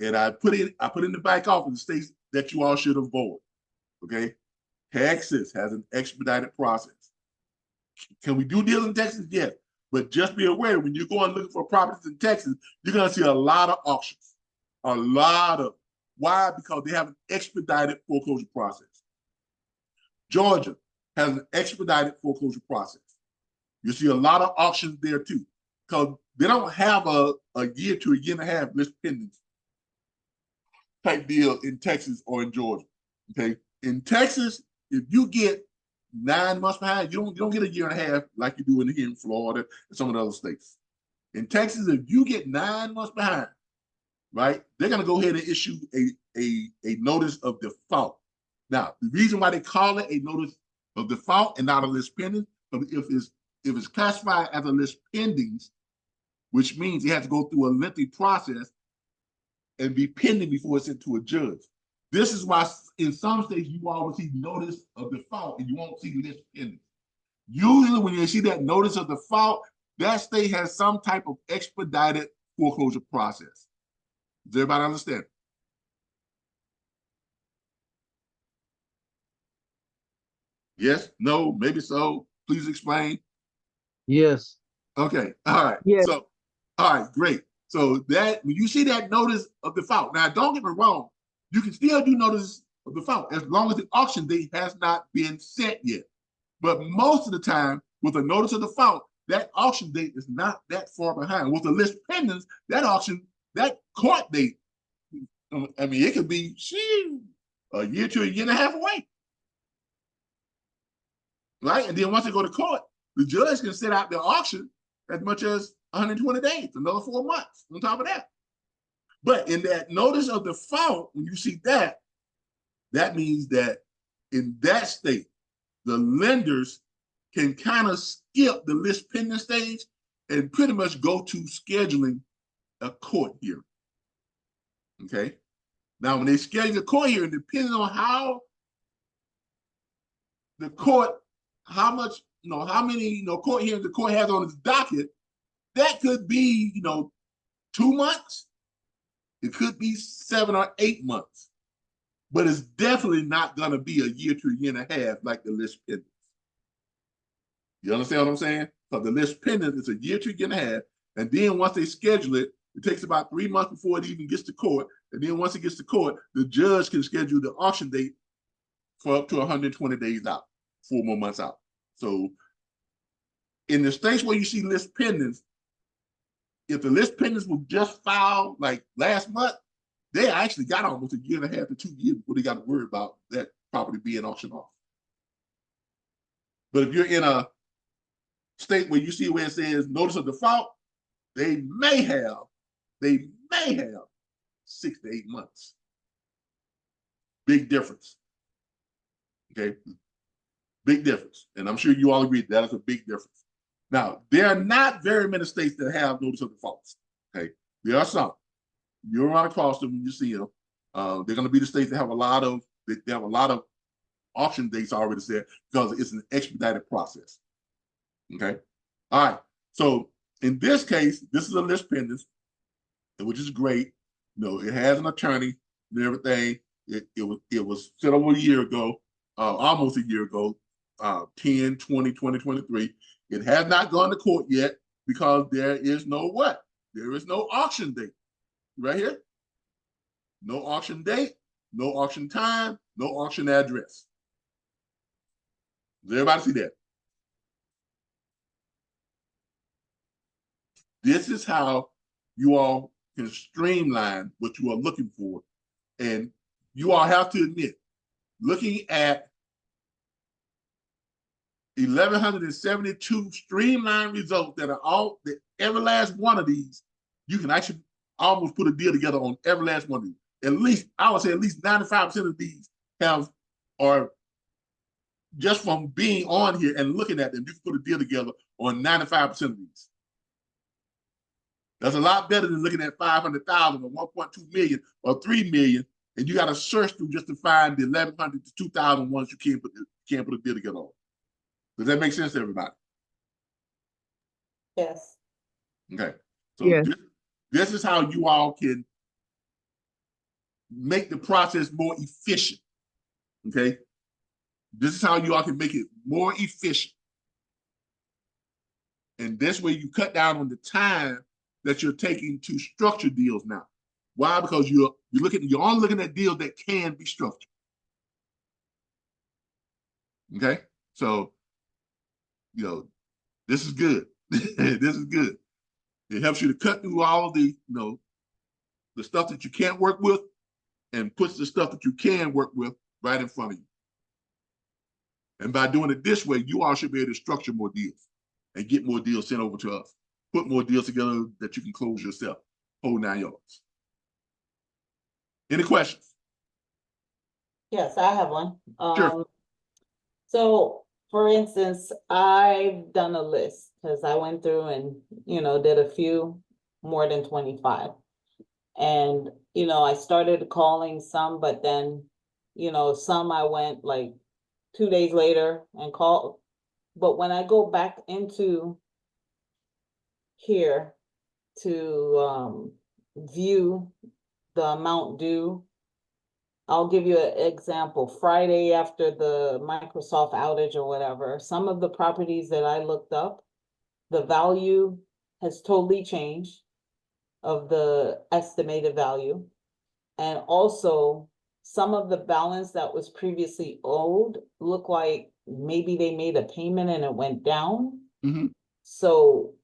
And I put in the back office the states that you all should avoid. Okay. Texas has an expedited process. Can we do deals in Texas? Yes. But just be aware, when you're going looking for properties in Texas, you're going to see a lot of auctions. A lot of. Why? Because they have an expedited foreclosure process. Georgia has an expedited foreclosure process. You see a lot of auctions there too, because they don't have a year to a year and a half list pending type deal in Texas or in Georgia. Okay. In Texas, if you get 9 months behind, you don't get a year and a half like you do here in Florida and some of the other states. In Texas, if you get 9 months behind, right, they're gonna go ahead and issue a notice of default. Now, the reason why they call it a notice of default and not a list pending, if it's classified as a list pendings, which means it has to go through a lengthy process and be pending before it's sent to a judge. This is why in some states you always see notice of default and you won't see list pending. Usually when you see that notice of default, that state has some type of expedited foreclosure process. Does everybody understand? Yes? No? Maybe so? Please explain. Yes. Okay. All right. Yes. So, all right, great. So that when you see that notice of default, now don't get me wrong, you can still do notice of default as long as the auction date has not been set yet. But most of the time, with a notice of default, that auction date is not that far behind. With the list pendants, that court date, I mean, it could be a year to a year and a half away. Right? And then once they go to court, the judge can set out the auction as much as 120 days, another 4 months on top of that. But in that notice of default, when you see that, that means that in that state, the lenders can kind of skip the list pending stage and pretty much go to scheduling a court hearing. Okay. Now, when they schedule a court hearing, depending on how the court, how much, how many, court hearings the court has on its docket, that could be, 2 months. It could be 7 or 8 months, but it's definitely not going to be a year to a year and a half like the list pendants. You understand what I'm saying? Because the list pendant is a year to a year and a half, and then once they schedule it, it takes about 3 months before it even gets to court. And then once it gets to court, the judge can schedule the auction date for up to 120 days out, 4 more months out. So in the states where you see list pendants, if the list pendants were just filed like last month, they actually got almost a year and a half to 2 years before they got to worry about that property being auctioned off. But if you're in a state where you see where it says notice of default, they may have 6 to 8 months. Big difference. Okay, big difference. And I'm sure you all agree that is a big difference. Now, there are not very many states that have notice of defaults. Okay, there are some. You'll run across them when you see them. They're going to be the states that have a lot of auction dates already set because it's an expedited process. Okay, all right. So in this case, this is a list pendants, which is great. It has an attorney and everything. It was set over a year ago, almost a year ago, 10/20/2023. It has not gone to court yet because there is no what? There is no auction date. Right here. No auction date, no auction time, no auction address. Does everybody see that? This is how you all can streamline what you are looking for. And you all have to admit, looking at 1,172 streamlined results that are every last one of these, you can actually almost put a deal together on every last one of these. At least, I would say at least 95% of these are just from being on here and looking at them, you can put a deal together on 95% of these. That's a lot better than looking at 500,000 or 1.2 million or 3 million, and you got to search through just to find the 1,100 to 2,000 ones you can't put a deal together on. Does that make sense to everybody? Yes. Okay. So Yes. this is how you all can make the process more efficient. Okay. This is how you all can make it more efficient. And this way you cut down on the time that you're taking to structure deals now. Why? Because you're only looking at deals that can be structured. Okay. So, this is good. This is good. It helps you to cut through all of the, the stuff that you can't work with and puts the stuff that you can work with right in front of you. And by doing it this way, you all should be able to structure more deals and get more deals sent over to us. Put more deals together that you can close yourself. Whole 9 yards. Any questions? Yes, I have one. Sure. So for instance, I've done a list because I went through and, did a few more than 25. And, I started calling some, but then, some I went like 2 days later and called. But when I go back into here to view the amount due, I'll give you an example. Friday after the Microsoft outage or whatever, some of the properties that I looked up, the value has totally changed of the estimated value. And also some of the balance that was previously owed look like maybe they made a payment and it went down. Mm-hmm. So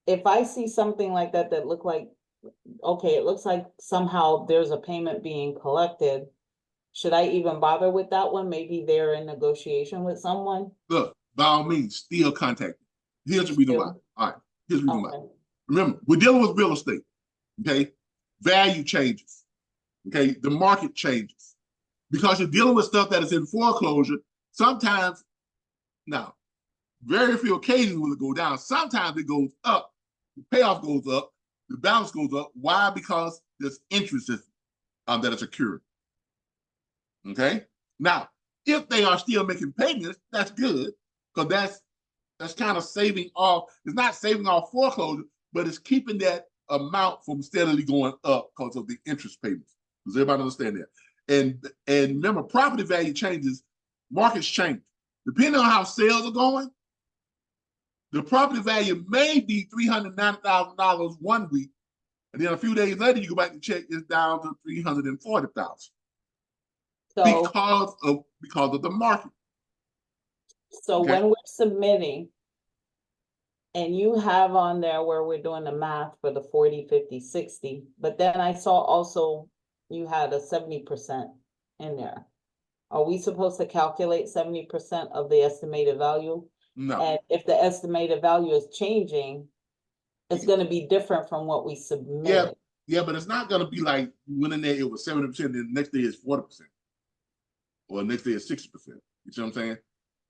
if I see something like that look like, okay, it looks like somehow there's a payment being collected, should I even bother with that one? Maybe they're in negotiation with someone. Look, by all means, still contact me. Here's the reason why. All right. Here's the reason why. Remember, we're dealing with real estate. Okay. Value changes. Okay. The market changes. Because you're dealing with stuff that is in foreclosure. Sometimes, now, very few occasions will it go down. Sometimes it goes up. The payoff goes up. The balance goes up. Why? Because there's interest that is occurring. Okay. Now, if they are still making payments, that's good, because that's kind of saving off. It's not saving off foreclosure, but it's keeping that amount from steadily going up because of the interest payments. Does everybody understand that? And remember, property value changes, markets change. Depending on how sales are going, the property value may be $390,000 one week, and then a few days later, you go back and check, it's down to $340,000. So, because of the market. so Okay. when we're submitting and you have on there where we're doing the math for the 40, 50, 60, but then I saw also you had a 70% in there. Are we supposed to calculate 70% of the estimated value? No. And if the estimated value is changing, it's going to be different from what we submitted. Yeah, but it's not going to be like you went in there, it was 70%, and the next day it's 40%. Or the next day it's 60%. You see what I'm saying?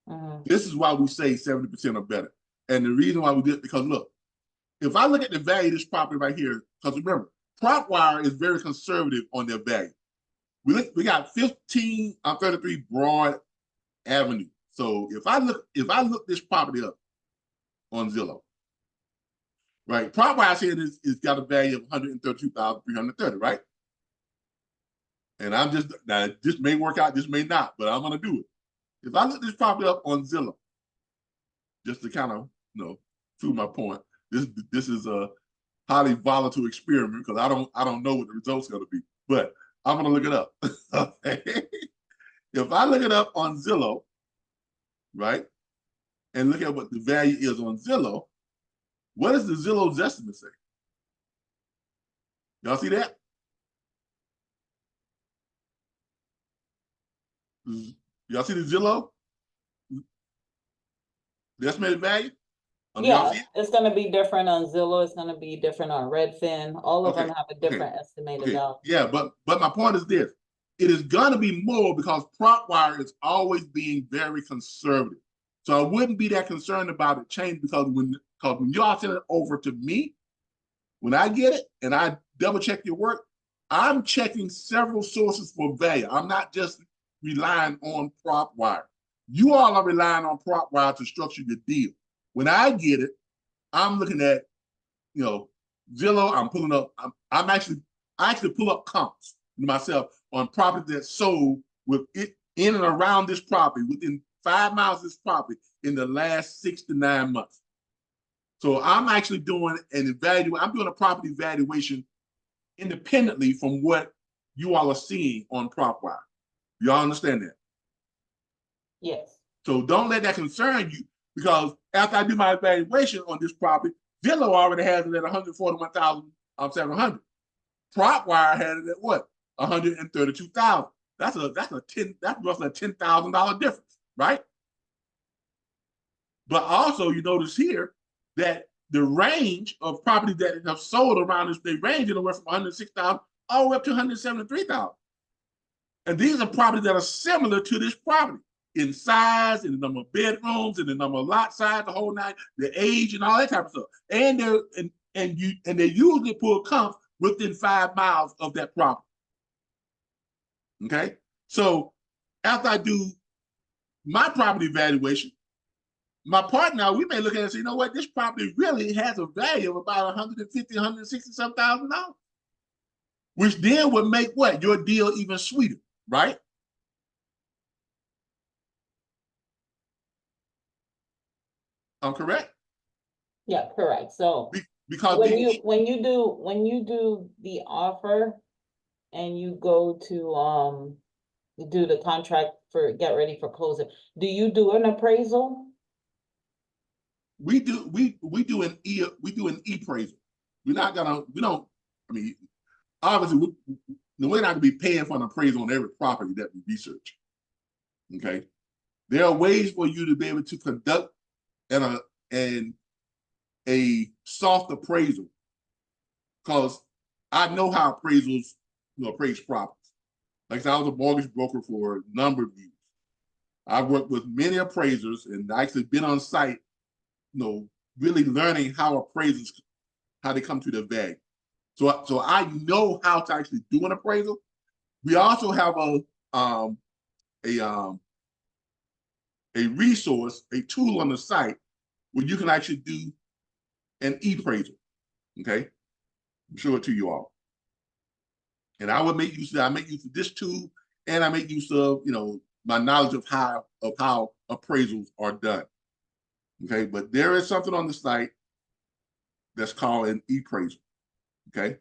Mm-hmm. This is why we say 70% or better. And the reason why we did, because look, if I look at the value of this property right here, because remember, PropWire is very conservative on their value. We got 1533 Broad Avenue. So if I look this property up on Zillow, right? PropWire said it's got a value of $132,330, right? And now this may work out, this may not, but I'm gonna do it. If I look this property up on Zillow, just to kind of, prove my point, this is a highly volatile experiment because I don't know what the results are gonna be, but I'm gonna look it up. Okay. If I look it up on Zillow, right, and look at what the value is on Zillow, what does the Zillow's estimate say? Y'all see that? Y'all see the Zillow? The estimated value? Yeah, it's going to be different on Zillow. It's going to be different on Redfin. All of them have a different estimated value. Yeah, but my point is this. It is going to be more because PropWire is always being very conservative. So I wouldn't be that concerned about it changing because when y'all send it over to me, when I get it and I double check your work, I'm checking several sources for value. I'm not just relying on PropWire. You all are relying on PropWire to structure your deal. When I get it, I'm looking at, you know, Zillow. I'm pulling up. I actually pull up comps myself on property that sold with it in and around this property within 5 miles of this property in the last 6 to 9 months. So I'm actually doing I'm doing a property valuation independently from what you all are seeing on PropWire. Y'all understand that? Yes. So don't let that concern you, because after I do my evaluation on this property, Zillow already has it at 141,700. PropWire had it at what? 132,000. That's roughly a $10,000 difference, right? But also, you notice here that the range of properties that have sold around this, they range anywhere from 106,000 all the way up to 173,000. And these are properties that are similar to this property in size, in the number of bedrooms, in the number of lot size, the whole nine, the age, and all that type of stuff. And they usually pull comps within 5 miles of that property. Okay, so after I do my property evaluation, my partner, we may look at it and say, you know what, this property really has a value of about $150,000, $160,000, which then would make what? Your deal even sweeter, right? I'm correct? Yeah, correct. So Because when you do the offer and you go to do the contract for get ready for closing, do you do an appraisal? we do an e-appraisal. We don't, I mean, obviously we're not gonna be paying for an appraisal on every property that we research. Okay. There are ways for you to be able to conduct a soft appraisal, because I know how appraisals, appraise properties. Like I said, I was a mortgage broker for a number of years. I've worked with many appraisers and actually been on site, really learning how appraisers, how they come to their value. So I know how to actually do an appraisal. We also have a resource, a tool on the site where you can actually do an e-appraisal. Okay, I'll show it to you all. And I make use of this tool, and I make use of my knowledge of how appraisals are done. Okay, but there is something on the site that's called an e-appraisal. Okay,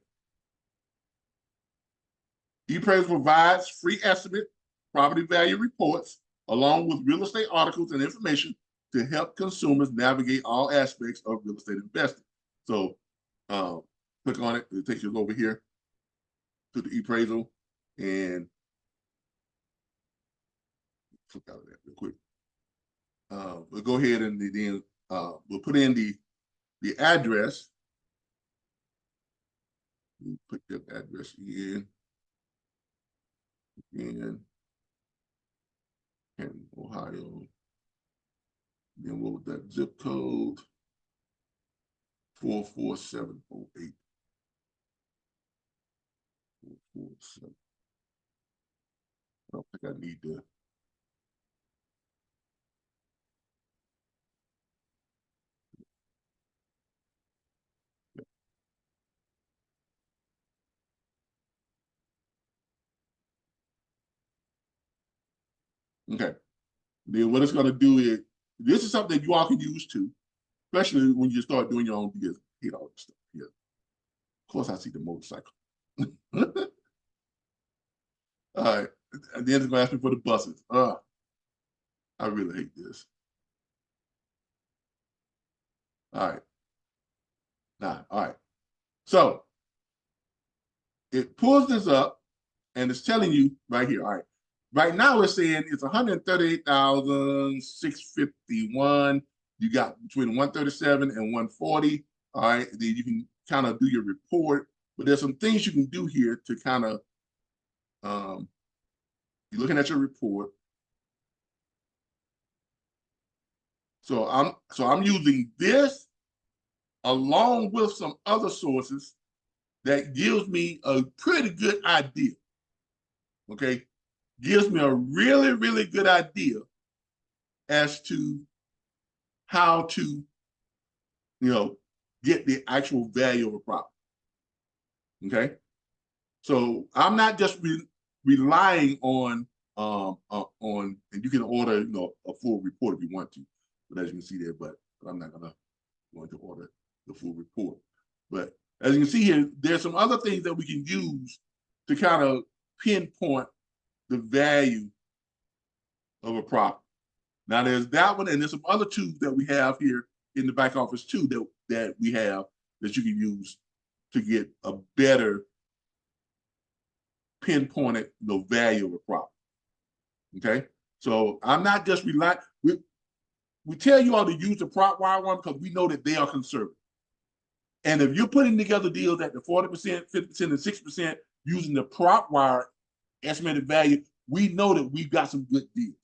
e-appraisal provides free estimate property value reports along with real estate articles and information to help consumers navigate all aspects of real estate investing. So click on it. It takes you over here to the e-appraisal, and click out of that real quick. We'll go ahead and then we'll put in the address. We'll put that address in. And Ohio. Then what was that zip code? 44708. 447. I don't think I need to. Okay. Then what it's going to do is, this is something that you all can use too, especially when you start doing your own deals. Hate all this stuff here. Of course, I see the motorcycle. All right. And then it's going to ask me for the buses. I really hate this. All right. All right. So it pulls this up and it's telling you right here. All right. Right now it's saying it's 138,651. You got between 137 and 140. All right. Then you can kind of do your report. But there's some things you can do here to kind of you're looking at your report. So I'm using this along with some other sources that gives me a pretty good idea. Okay, gives me a really, really good idea as to how to, get the actual value of a property. Okay, so I'm not just relying on, and you can order, a full report if you want to, but as you can see there, but I'm not going to order the full report. But as you can see here, there's some other things that we can use to kind of pinpoint the value of a property. Now there's that one, and there's some other tools that we have here in the back office too that we have that you can use to get a better pinpointed value of a property. Okay, so I'm not just relying. We tell you all to use the prop wire one because we know that they are conservative. And if you're putting together deals at the 40%, 50%, and 6% using the prop wire estimated value, we know that we've got some good deals.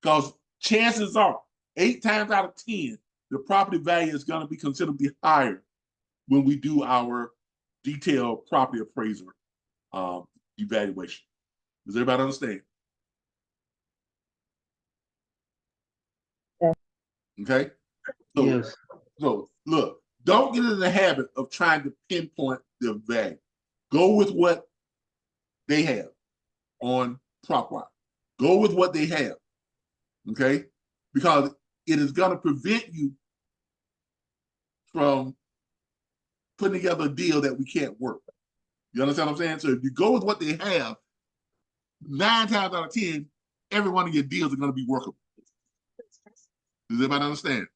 Because chances are, 8 times out of 10, the property value is going to be considerably higher when we do our detailed property appraiser evaluation. Does everybody understand? Yeah. Okay. So, Yes. So look, don't get in the habit of trying to pinpoint the value. Go with what they have on PropWire. Go with what they have. Okay, because it is going to prevent you from putting together a deal that we can't work. You understand what I'm saying? So if you go with what they have, 9 times out of 10, every one of your deals are going to be workable. Does everybody understand?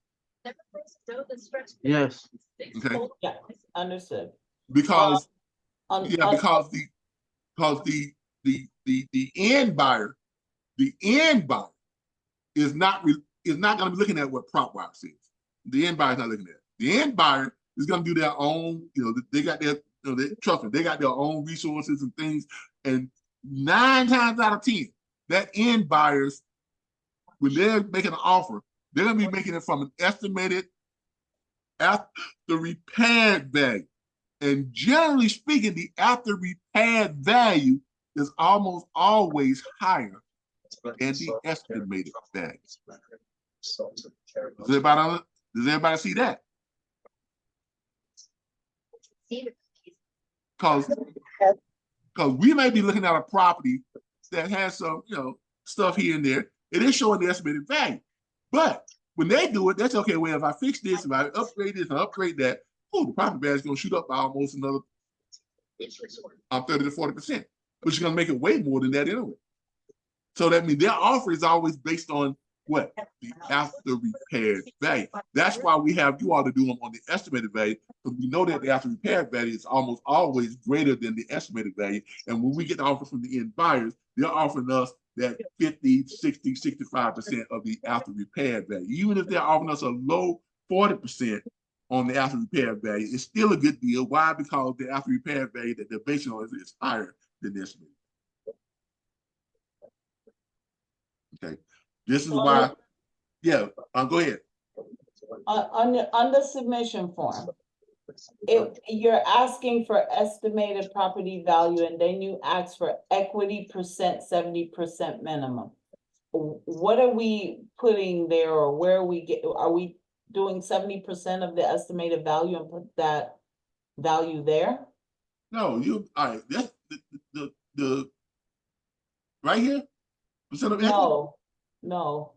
Yes. Okay. Yeah, understood. Because On- the end buyer, is not going to be looking at what PropWire says. The end buyer is not looking at it. The end buyer is going to do their own. They got their. Trust me, they got their own resources and things. And 9 times out of 10, that end buyers, when they're making an offer, they're going to be making it from an estimated after repaired value. And generally speaking, the after repaired value is almost always higher than the estimated value. Does everybody see that? Because we may be looking at a property that has some, stuff here and there. It is showing the estimated value. But when they do it, that's okay. Well, if I fix this, if I upgrade this and upgrade that, the property value is going to shoot up by almost another 30 to 40%, which is going to make it way more than that anyway. So that means their offer is always based on what? The after repaired value. That's why we have you all to do them on the estimated value, because we know that the after repaired value is almost always greater than the estimated value. And when we get the offer from the end buyers, they're offering us that 50, 60, 65% of the after repaired value. Even if they're offering us a low 40% on the after repaired value, it's still a good deal. Why? Because the after repaired value that they're basing on is higher than the estimated. Okay, this is why. Yeah, go ahead. On the submission form, if you're asking for estimated property value and then you ask for equity percent, 70% minimum, what are we putting there, or where are we doing 70% of the estimated value and put that value there? No, all right. That's the right here. Percent of equity? No.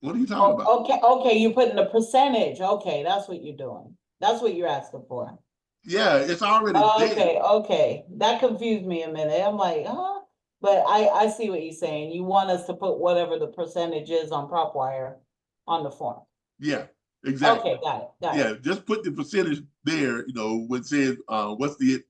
What are you talking about? Okay, you're putting the percentage. Okay, that's what you're doing. That's what you're asking for. Yeah, it's already there. Okay. That confused me a minute. I'm like, huh? But I see what you're saying. You want us to put whatever the percentage is on PropWire on the form. Yeah, exactly. Okay, got it. Yeah, just put the percentage there, when it says what's the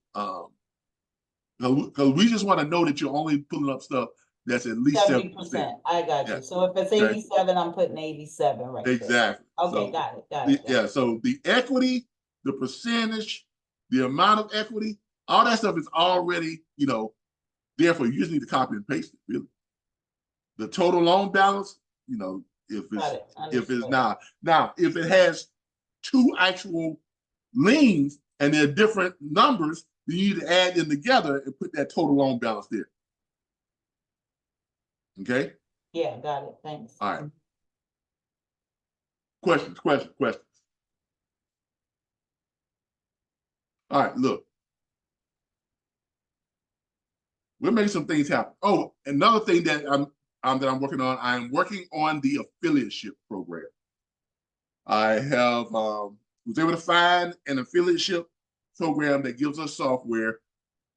because we just want to know that you're only pulling up stuff that's at least 70%. I got you. So if it's 87, I'm putting 87 right there. Exactly. Okay, So, got it. Yeah, so the equity, the percentage, the amount of equity, all that stuff is already, there for you. You just need to copy and paste it, really. The total loan balance, if it's not. Now, if it has 2 actual liens and they're different numbers, you need to add them together and put that total loan balance there. Okay? Yeah, got it, thanks. All right. Questions. All right, look. We're making some things happen. Oh, another thing that I'm working on, I'm working on the affiliateship program. I have was able to find an affiliateship program that gives us software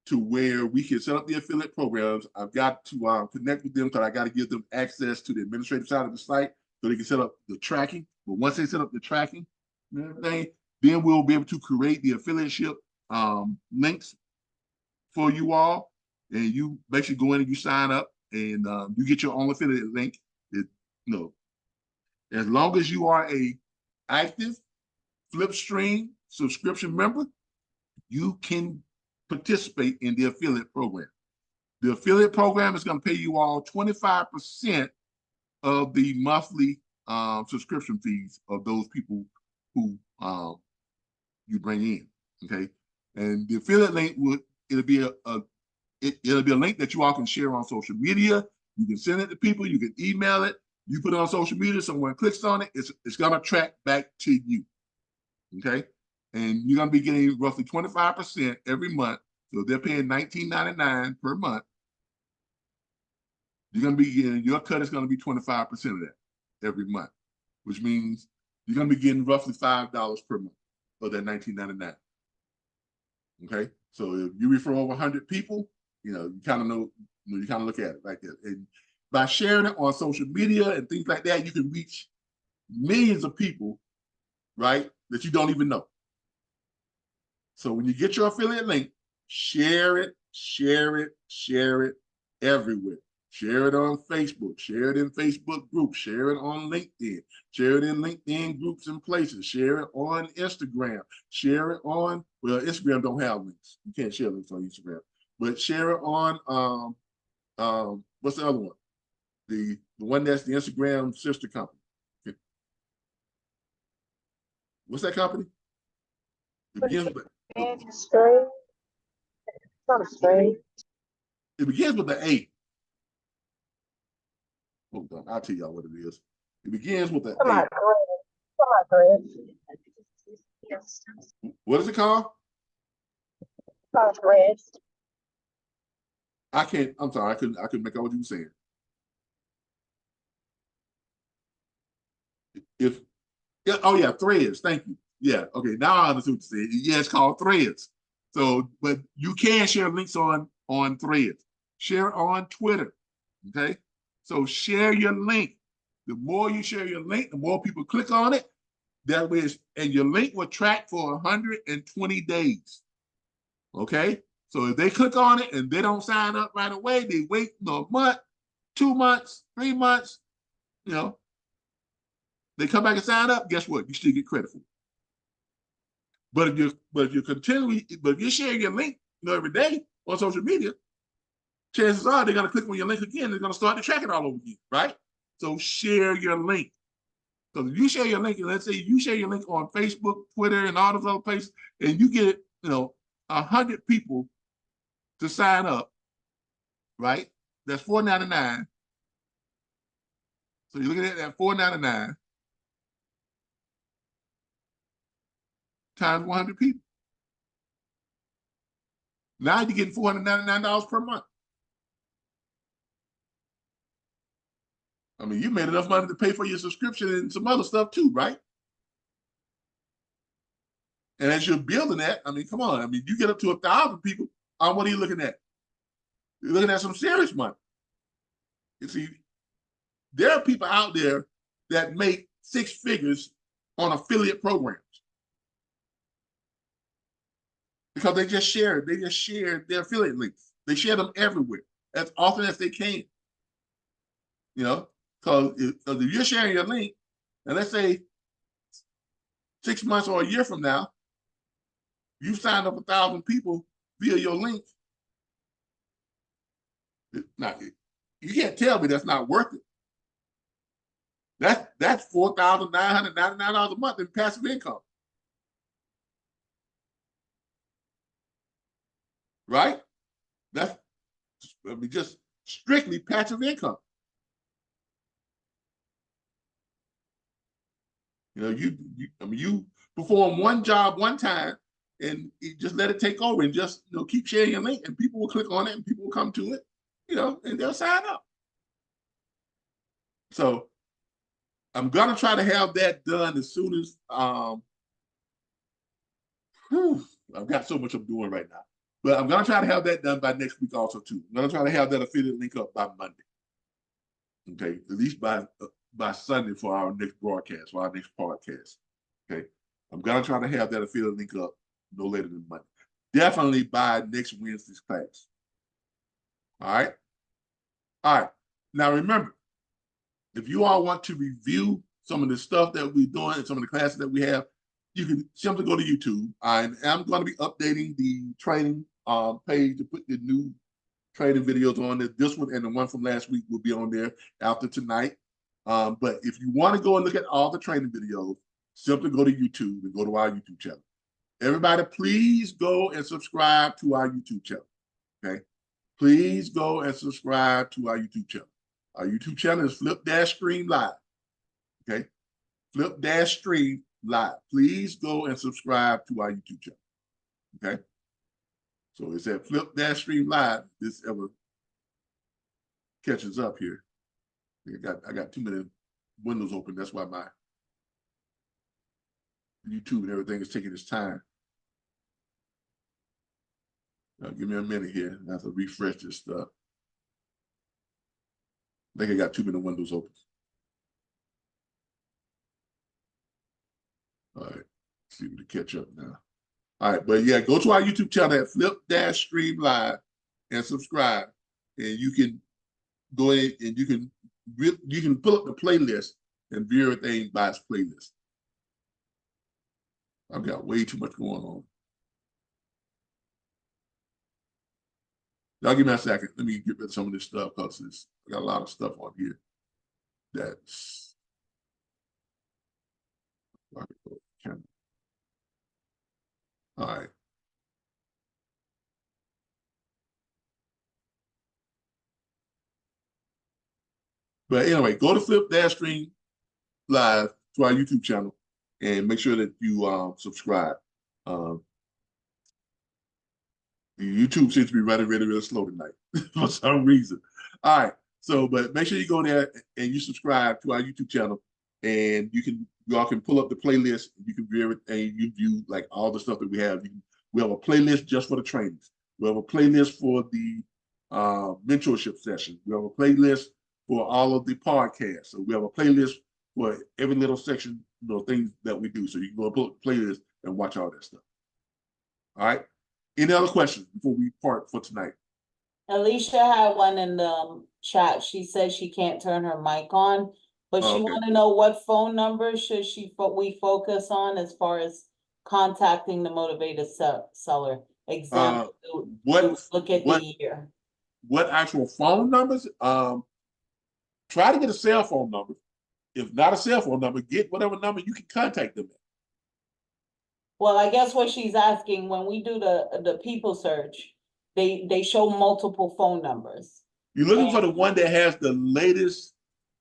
to where we can set up the affiliate programs. I've got to connect with them because I got to give them access to the administrative side of the site so they can set up the tracking. But once they set up the tracking and everything, then we'll be able to create the affiliateship links for you all. And you basically go in and you sign up and you get your own affiliate link. As long as you are a active Flipstream subscription member, you can participate in the affiliate program. The affiliate program is going to pay you all 25% of the monthly subscription fees of those people who you bring in. Okay, and the affiliate link it'll be a link that you all can share on social media. You can send it to people. You can email it. You put it on social media. Someone clicks on it. It's going to track back to you. Okay, and you're going to be getting roughly 25% every month. So they're paying $19.99 per month. You're going to be getting, your cut is going to be 25% of that every month, which means you're going to be getting roughly $5 per month of that $19.99. Okay, so if you refer over 100 people, you kind of know, you kind of look at it like that. And by sharing it on social media and things like that, you can reach millions of people, right, that you don't even know. So when you get your affiliate link, share it everywhere. Share it on Facebook, share it in Facebook groups, share it on LinkedIn, share it in LinkedIn groups and places, share it on Instagram, share it on, well, Instagram don't have links. You can't share links on Instagram, but share it on, what's the other one? The one that's the Instagram sister company. What's that company? It begins with it begins with the A. Hold on, I'll tell y'all what it is. It begins with the A. What is it called? I can't, I'm sorry, I couldn't make out what you were saying. Oh yeah, Threads, thank you. Yeah, okay, now I understand what you're saying. Yeah, it's called Threads. So, but you can share links on Threads. Share on Twitter, okay? So share your link. The more you share your link, the more people click on it. That way, and your link will track for 120 days, okay? So if they click on it and they don't sign up right away, they wait a month, 2 months, 3 months, they come back and sign up, guess what? You still get credit for it. But if you're sharing your link every day on social media, chances are they're gonna click on your link again, they're gonna start to track it all over again, right? So share your link. So if you share your link, and let's say you share your link on Facebook, Twitter, and all those other places, and you get 100 people to sign up, right? That's $4.99. So you're looking at that $4.99 times 100 people. Now you're getting $499 per month. I mean, you made enough money to pay for your subscription and some other stuff too, right? And as you're building that, I mean, come on. I mean, you get up to 1,000 people. What are you looking at? You're looking at some serious money. You see, there are people out there that make 6 figures on affiliate programs because they just share their affiliate links. They share them everywhere as often as they can. Because if you're sharing your link, and let's say 6 months or a year from now, you signed up 1,000 people via your link. Now, you can't tell me that's not worth it. That's $4,999 a month in passive income, right? That's just strictly passive income. You know, I mean, you perform one job one time and just let it take over and just, keep sharing your link and people will click on it and people will come to it, and they'll sign up. So I'm gonna try to have that done as soon as I've got so much I'm doing right now. But I'm gonna try to have that done by next week also too. I'm gonna try to have that affiliate link up by Monday. Okay, at least by Sunday for our next broadcast, for our next podcast. Okay, I'm gonna try to have that affiliate link up no later than Monday. Definitely by next Wednesday's class. All right. All right. Now remember, if you all want to review some of the stuff that we're doing and some of the classes that we have, you can simply go to YouTube. I'm going to be updating the training page to put the new training videos on there. This one and the one from last week will be on there after tonight. But if you want to go and look at all the training videos, simply go to YouTube and go to our YouTube channel. Everybody, please go and subscribe to our YouTube channel. Okay? Please go and subscribe to our YouTube channel. Our YouTube channel is Flip-Stream Live. Okay? Flip-Stream Live. Please go and subscribe to our YouTube channel. Okay? So it's at Flip-Stream Live. This ever catches up here. I got too many windows open. That's why my YouTube and everything is taking its time. Now, give me a minute here. I have to refresh this stuff. I think I got too many windows open. All right, let's see if we can catch up now. All right, but yeah, go to our YouTube channel at Flip-Stream Live and subscribe, and you can go in and you can pull up the playlist and view everything by its playlist. I've got way too much going on. Y'all give me a second. Let me get rid of some of this stuff because I got a lot of stuff on here that's all right. But anyway, go to Flip-Stream Live to our YouTube channel and make sure that you subscribe. YouTube seems to be running really, really slow tonight for some reason. All right. So, but make sure you go there and you subscribe to our YouTube channel, and y'all can pull up the playlist. You can view everything. You view like all the stuff that we have. We have a playlist just for the trainings. We have a playlist for the mentorship session. We have a playlist for all of the podcasts. So we have a playlist for every little section, things that we do. So you can go and pull up the playlist and watch all that stuff. All right. Any other questions before we part for tonight? Alicia had one in the chat. She said she can't turn her mic on, but she Okay. want to know what phone number should we focus on as far as contacting the motivated seller. Example, look at the year. What actual phone numbers? Try to get a cell phone number. If not a cell phone number, get whatever number you can contact them at. Well, I guess what she's asking, when we do the people search, they show multiple phone numbers. You're looking for the one that has the latest.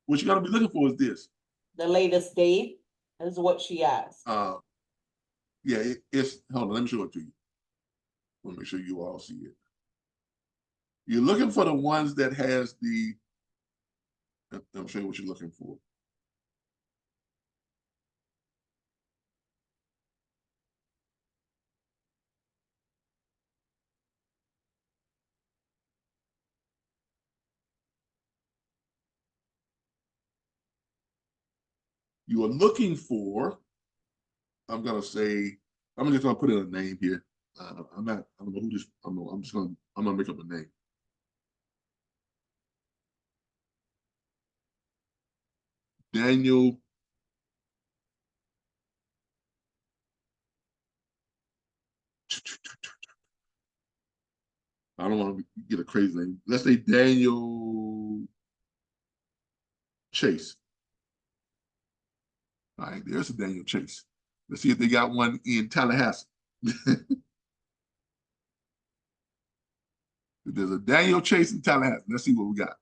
What you're gonna be looking for is this. The latest date is what she asked. Yeah, it's hold on, let me show it to you. I want to make sure you all see it. You're looking for the ones that has the. I'm showing you what you're looking for. You are looking for, I'm just gonna put in a name here. I don't know who this, I'm gonna make up a name. Daniel I don't want to get a crazy name. Let's say Daniel Chase. All right, there's a Daniel Chase. Let's see if they got one in Tallahassee. There's a Daniel Chase in Tallahassee. Let's see what we got.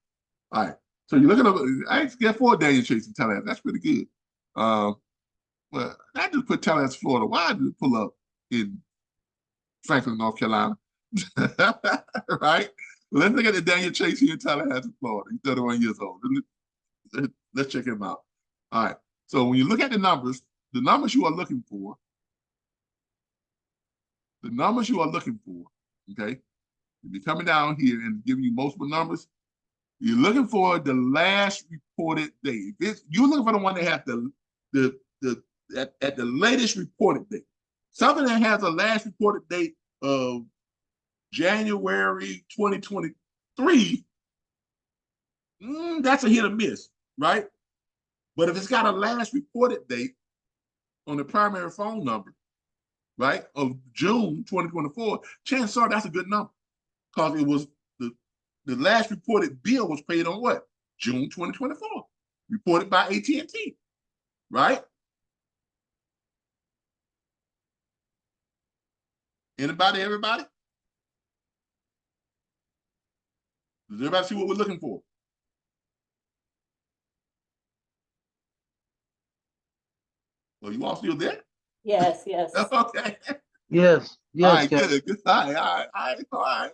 All right. So you're looking up, I get 4 Daniel Chase in Tallahassee. That's pretty good. Well, I just put Tallahassee, Florida. Why did it pull up in Franklin, North Carolina? Right? Let's look at the Daniel Chase here in Tallahassee, Florida. He's 31 years old. Let's check him out. All right. So when you look at the numbers you are looking for, okay, if you're coming down here and giving you multiple numbers, you're looking for the last reported date. You're looking for the one that has at the latest reported date. Something that has a last reported date of January 2023, that's a hit or miss, right? But if it's got a last reported date on the primary phone number, right, of June 2024, chances are that's a good number because it was the last reported bill was paid on what? June 2024, reported by AT&T, right? Anybody, everybody? Does everybody see what we're looking for? Well, you all still there? Yes, yes. Okay. Yes, All yes, right, Cap. good. All right.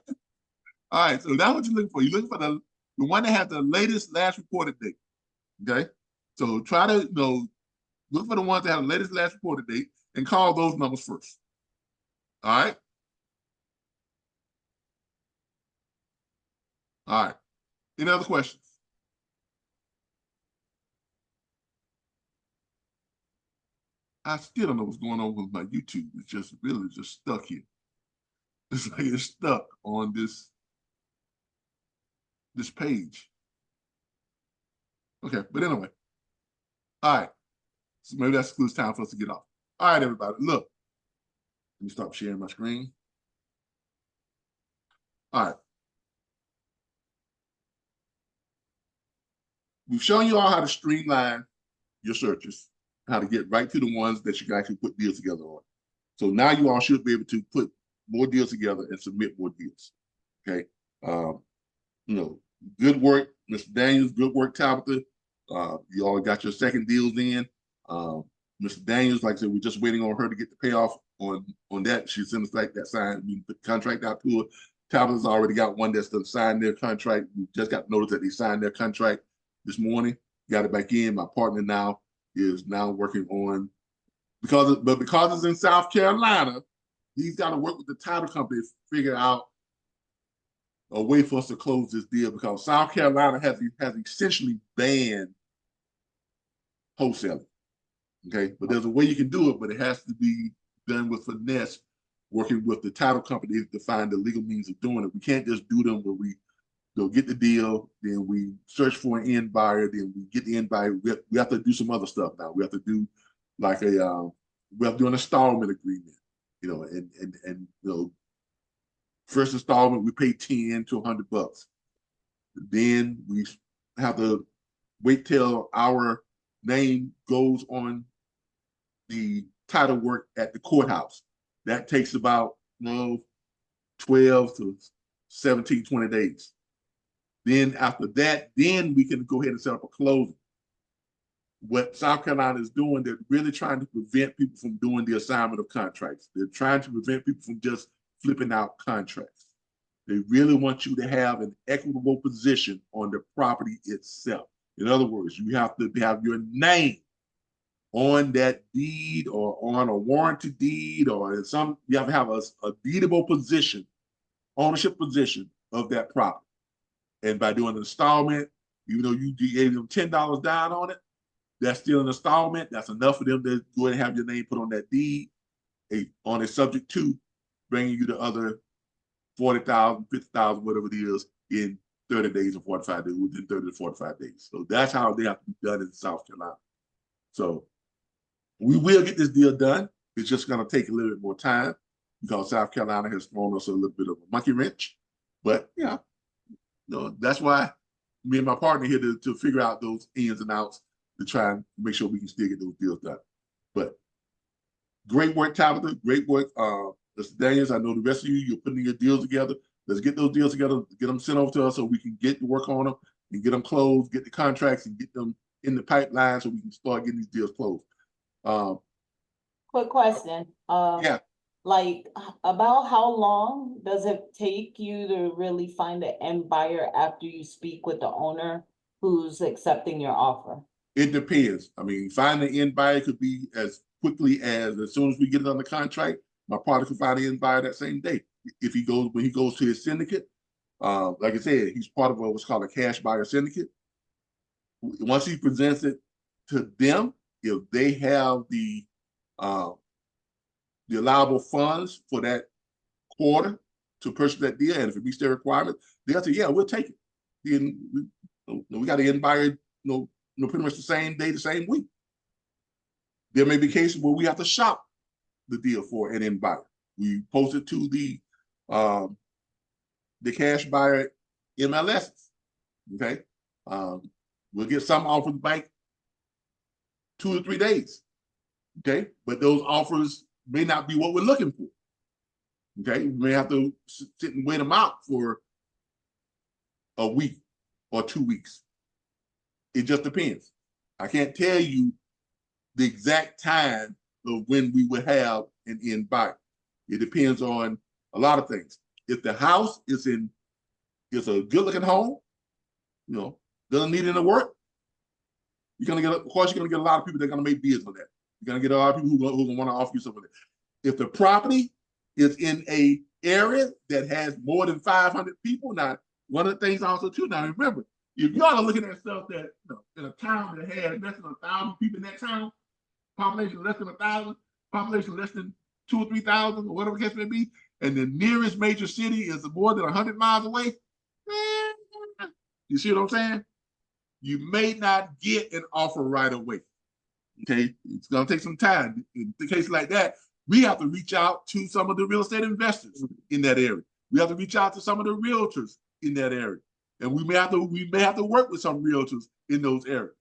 All right, so that's what you're looking for. You're looking for the one that has the last reported date. Okay. So try to look for the ones that have the last reported date and call those numbers first. All right. All right. Any other questions? I still don't know what's going on with my YouTube. It's just really just stuck here. It's like it's stuck on this page. Okay, but anyway. All right. So maybe that's good time for us to get off. All right, everybody. Look. Let me stop sharing my screen. All right. We've shown you all how to streamline your searches, how to get right to the ones that you can actually put deals together on. So now you all should be able to put more deals together and submit more deals. Okay. Good work, Mr. Daniels. Good work, Tabitha. You all got your second deals in. Mr. Daniels, like I said, we're just waiting on her to get the payoff on that. She sent us like that signed. We put the contract out to her. Tabitha's already got one that's done signed their contract. We just got notice that they signed their contract this morning. Got it back in. My partner now is working on because it's in South Carolina, he's got to work with the title company to figure out a way for us to close this deal because South Carolina has essentially banned wholesaling. Okay, but there's a way you can do it, but it has to be done with finesse, working with the title company to find the legal means of doing it. We can't just do them where we get the deal, then we search for an end buyer, then we get the end buyer. We have to do some other stuff now. We have to do like we have to do an installment agreement, and first installment we pay $10 to $100. Then we have to wait till our name goes on the title work at the courthouse. That takes about 12 to 17, 20 days. Then after that, then we can go ahead and set up a closing. What South Carolina is doing, they're really trying to prevent people from doing the assignment of contracts. They're trying to prevent people from just flipping out contracts. They really want you to have an equitable position on the property itself. In other words, you have to have your name on that deed or on a warranty deed or you have to have a deedable position, ownership position of that property. And by doing an installment, even though you gave them $10 down on it, that's still an installment. That's enough for them to go ahead and have your name put on that deed, on a subject to bringing you the other 40,000, 50,000, whatever it is, in 30 days or 45 days, within 30 to 45 days. So that's how they have to be done in South Carolina. So we will get this deal done. It's just going to take a little bit more time because South Carolina has thrown us a little bit of a monkey wrench. But yeah, that's why me and my partner here to figure out those ins and outs to try and make sure we can still get those deals done. But great work, Tabitha. Great work, Mr. Daniels. I know the rest of you're putting your deals together. Let's get those deals together, get them sent over to us so we can get to work on them and get them closed, get the contracts and get them in the pipeline so we can start getting these deals closed. Um, Quick question, yeah, like, about how long does it take you to really find an end buyer after you speak with the owner who's accepting your offer? it depends. I mean, finding an end buyer could be as quickly as soon as we get it under contract. My partner could find an end buyer that same day. If he goes when he goes to his syndicate, like I said, he's part of what's called a cash buyer syndicate. Once he presents it to them, if they have uh, the allowable funds for that quarter to purchase that deal, and if it meets their requirement, they'll say, "Yeah, we'll take it." Then we got to end buyer, pretty much the same day, the same week. There may be cases where we have to shop the deal for an end buyer. We post it to the cash buyer MLSs. Okay, we'll get some offers back 2 to 3 days. Okay, but those offers may not be what we're looking for. Okay, we may have to sit and wait them out for a week or 2 weeks. It just depends. I can't tell you the exact time of when we would have an end buyer. It depends on a lot of things. If the house is a good looking home, doesn't need any work, of course, you're gonna get a lot of people that are gonna make bids on that. You're gonna get a lot of people who are gonna want to offer you something. If the property is in a area that has more than 500 people, now one of the things also too, now remember, if y'all are looking at stuff that in a town that has less than 1,000 people in that town, population less than 1,000, population less than 2,000 or 3,000, or whatever the case may be, and the nearest major city is more than 100 miles away, you see what I'm saying? You may not get an offer right away. Okay, it's gonna take some time. In the case like that, we have to reach out to some of the real estate investors in that area. We have to reach out to some of the realtors in that area, and we may have to work with some realtors in those areas.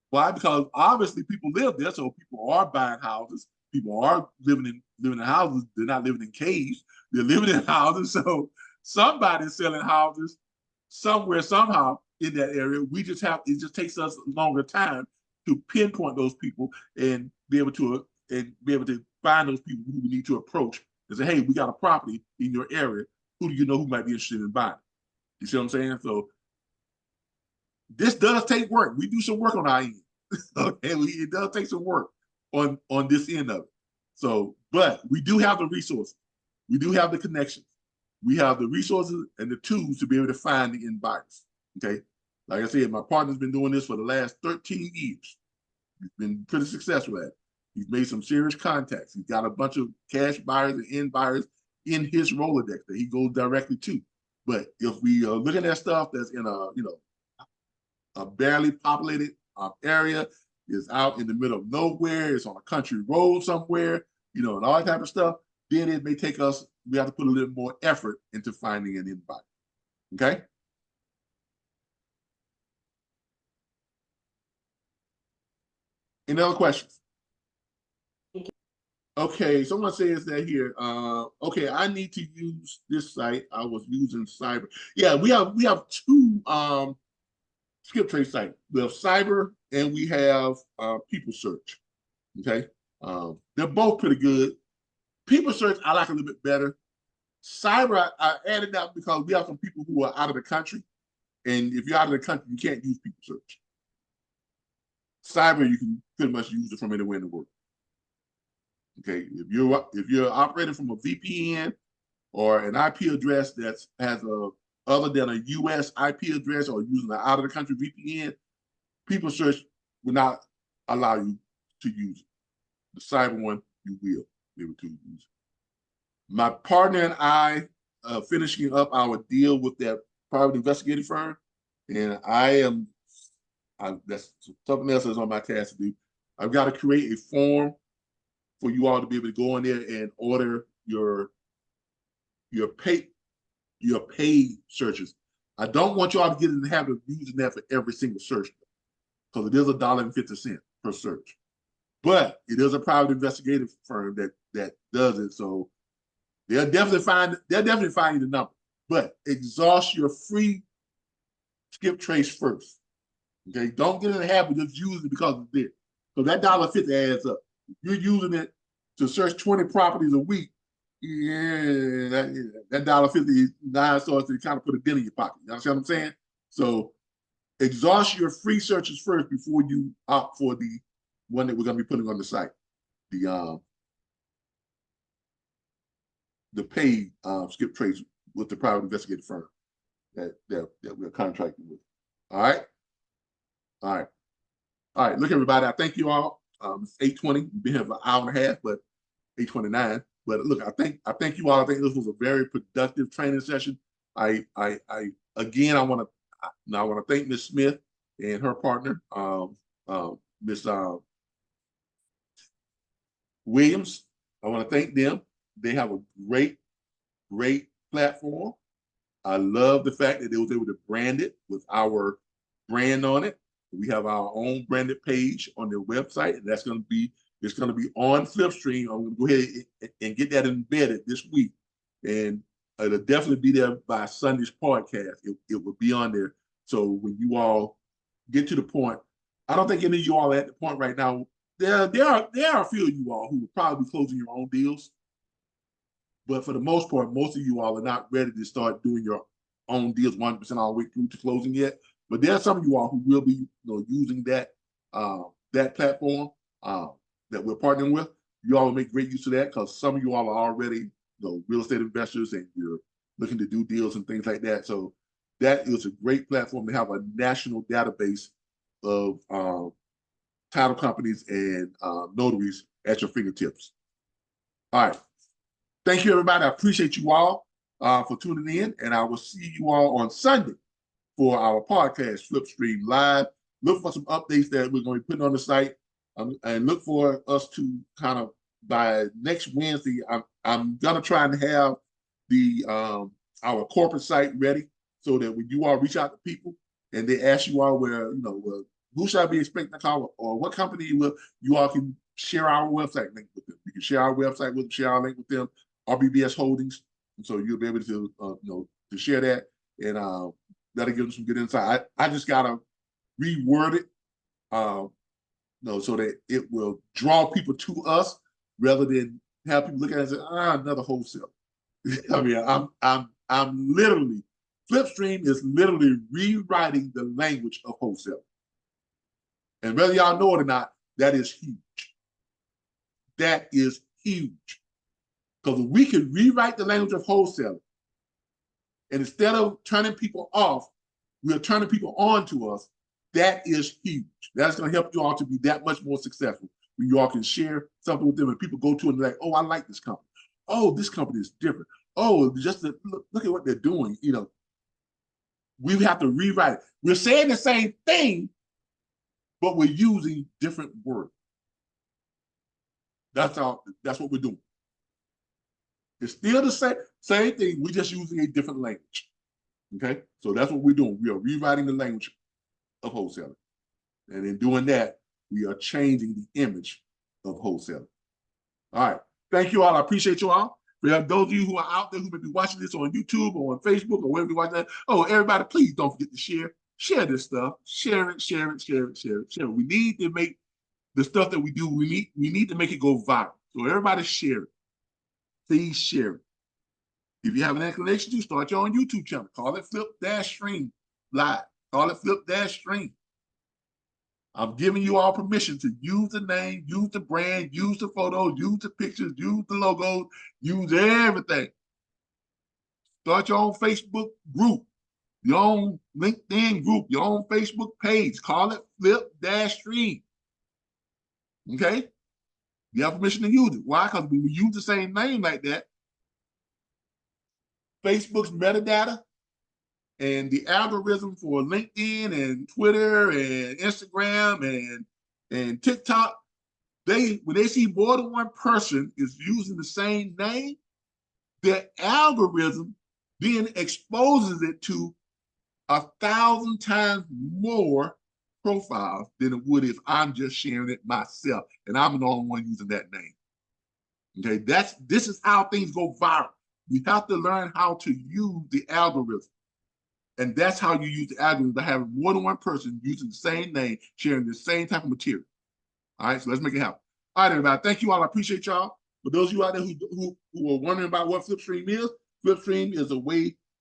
Why? Because obviously people live there, so people are buying houses. People are living in houses. They're not living in caves. They're living in houses. So somebody's selling houses somewhere, somehow in that area. It just takes us a longer time to pinpoint those people and be able to find those people who we need to approach and say, "Hey, we got a property in your area. Who do you know who might be interested in buying?" You see what I'm saying? So this does take work. We do some work on our end. Okay, it does take some work on this end of it. So, but we do have the resources. We do have the connections. We have the resources and the tools to be able to find the end buyers. Okay, like I said, my partner's been doing this for the last 13 years. He's been pretty successful at it. He's made some serious contacts. He's got a bunch of cash buyers and end buyers in his Rolodex that he goes directly to. But if we are looking at stuff that's in a barely populated area, is out in the middle of nowhere, it's on a country road somewhere, and all that type of stuff, then it may take us, we have to put a little more effort into finding an end buyer. Okay? Any other questions? Okay, someone says that here. Okay, I need to use this site. I was using Cyber. Yeah, we have two skip trace sites. We have Cyber and we have People Search. Okay, they're both pretty good. People Search I like a little bit better. Cyber I added that because we have some people who are out of the country, and if you're out of the country, you can't use People Search. Cyber, you can pretty much use it from anywhere in the world. Okay, if you're operating from a VPN or an IP address that has other than a US IP address or using an out of the country VPN, People Search will not allow you to use it. The Cyber one, you will be able to use it. My partner and I finishing up our deal with that private investigating firm, and that's something else that's on my task to do. I've got to create a form for you all to be able to go in there and order your paid searches. I don't want you all to get in the habit of using that for every single search, because it is $1.50 per search. But it is a private investigative firm that does it, so they'll definitely find you the number. But exhaust your free skip trace first. Okay, don't get in the habit of just using it because it's there. So that $1.50 adds up. If you're using it to search 20 properties a week, yeah, that $1.59 starts to kind of put a dent in your pocket. You understand what I'm saying? So exhaust your free searches first before you opt for the one that we're going to be putting on the site. The paid skip trace with the private investigative firm that we're contracting with. All right. All right. All right. Look, everybody, I thank you all. It's 8:20. We've been here for an hour and a half, but 8:29. But look, I thank you all. I think this was a very productive training session. I again, I want to thank Ms. Smith and her partner, Ms. Williams. I want to thank them. They have a great platform. I love the fact that they was able to brand it with our brand on it. We have our own branded page on their website, and it's going to be on Flipstream. I'm going to go ahead and get that embedded this week, and it'll definitely be there by Sunday's podcast. It will be on there. So when you all get to the point, I don't think any of you all are at the point right now. There are a few of you all who will probably be closing your own deals. But for the most part, most of you all are not ready to start doing your own deals 100% all the way through to closing yet. But there are some of you all who will be, using that platform that we're partnering with. You all will make great use of that because some of you all are already, real estate investors and you're looking to do deals and things like that. So that is a great platform to have a national database of title companies and notaries at your fingertips. All right. Thank you, everybody. I appreciate you all for tuning in, and I will see you all on Sunday for our podcast, Flipstream Live. Look for some updates that we're going to be putting on the site, and look for us to kind of, by next Wednesday, I'm going to try and have our corporate site ready so that when you all reach out to people and they ask you all who should I be expecting to call or what company you all can share our website link with them. You can share our website with them, share our link with them. RBBS Holdings, and so you'll be able to to share that, and that'll give them some good insight. I just gotta reword it, so that it will draw people to us rather than have people look at it and say, another wholesale. I mean, I'm literally, Flipstream is literally rewriting the language of wholesale, and whether y'all know it or not, that is huge. That is huge. Because we can rewrite the language of wholesaling, and instead of turning people off, we're turning people on to us. That is huge. That's going to help you all to be that much more successful when you all can share something with them and people go to it and they're like, oh, I like this company. Oh, this company is different. Oh, just look at what they're doing. We have to rewrite it. We're saying the same thing, but we're using different words. That's what we're doing. It's still the same thing. We're just using a different language. Okay? So that's what we're doing. We are rewriting the language of wholesaling. And in doing that, we are changing the image of wholesaling. All right. Thank you all. I appreciate you all. For those of you who are out there who may be watching this on YouTube or on Facebook or wherever you watch that, everybody, please don't forget to share. Share this stuff. Share it. We need to make the stuff that we do, we need to make it go viral. So everybody share it. Please share it. If you have an inclination to, start your own YouTube channel. Call it Flip-Stream Live. Call it Flip-Stream. I'm giving you all permission to use the name, use the brand, use the photos, use the pictures, use the logos, use everything. Start your own Facebook group, your own LinkedIn group, your own Facebook page. Call it Flip-Stream. Okay? You have permission to use it. Why? Because when we use the same name like that, Facebook's metadata and the algorithm for LinkedIn and Twitter and Instagram and TikTok, when they see more than one person is using the same name, their algorithm then exposes it to 1,000 times more profiles than it would if I'm just sharing it myself and I'm the only one using that name. Okay, this is how things go viral. You have to learn how to use the algorithm. And that's how you use the algorithm, by having more than one person using the same name, sharing the same type of material. All right, so let's make it happen. All right, everybody. Thank you all. I appreciate y'all. For those of you out there who are wondering about what Flipstream is, Flipstream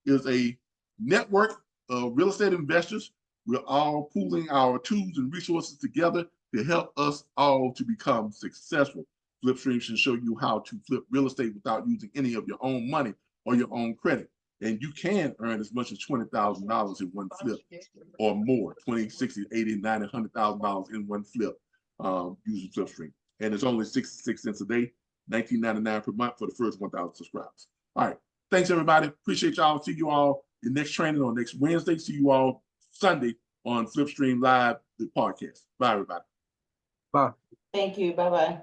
is a network of real estate investors. We're all pooling our tools and resources together to help us all to become successful. Flipstream should show you how to flip real estate without using any of your own money or your own credit. And you can earn as much as $20,000 in one flip or more, 20, 60, 80, 90, $100,000 in one flip using Flipstream. And it's only 66 cents a day, $19.99 per month for the first 1,000 subscribers. All right. Thanks, everybody. Appreciate y'all. See you all in next training on next Wednesday. See you all Sunday on Flipstream Live, the podcast. Bye, everybody. Bye. Thank you. Bye-bye.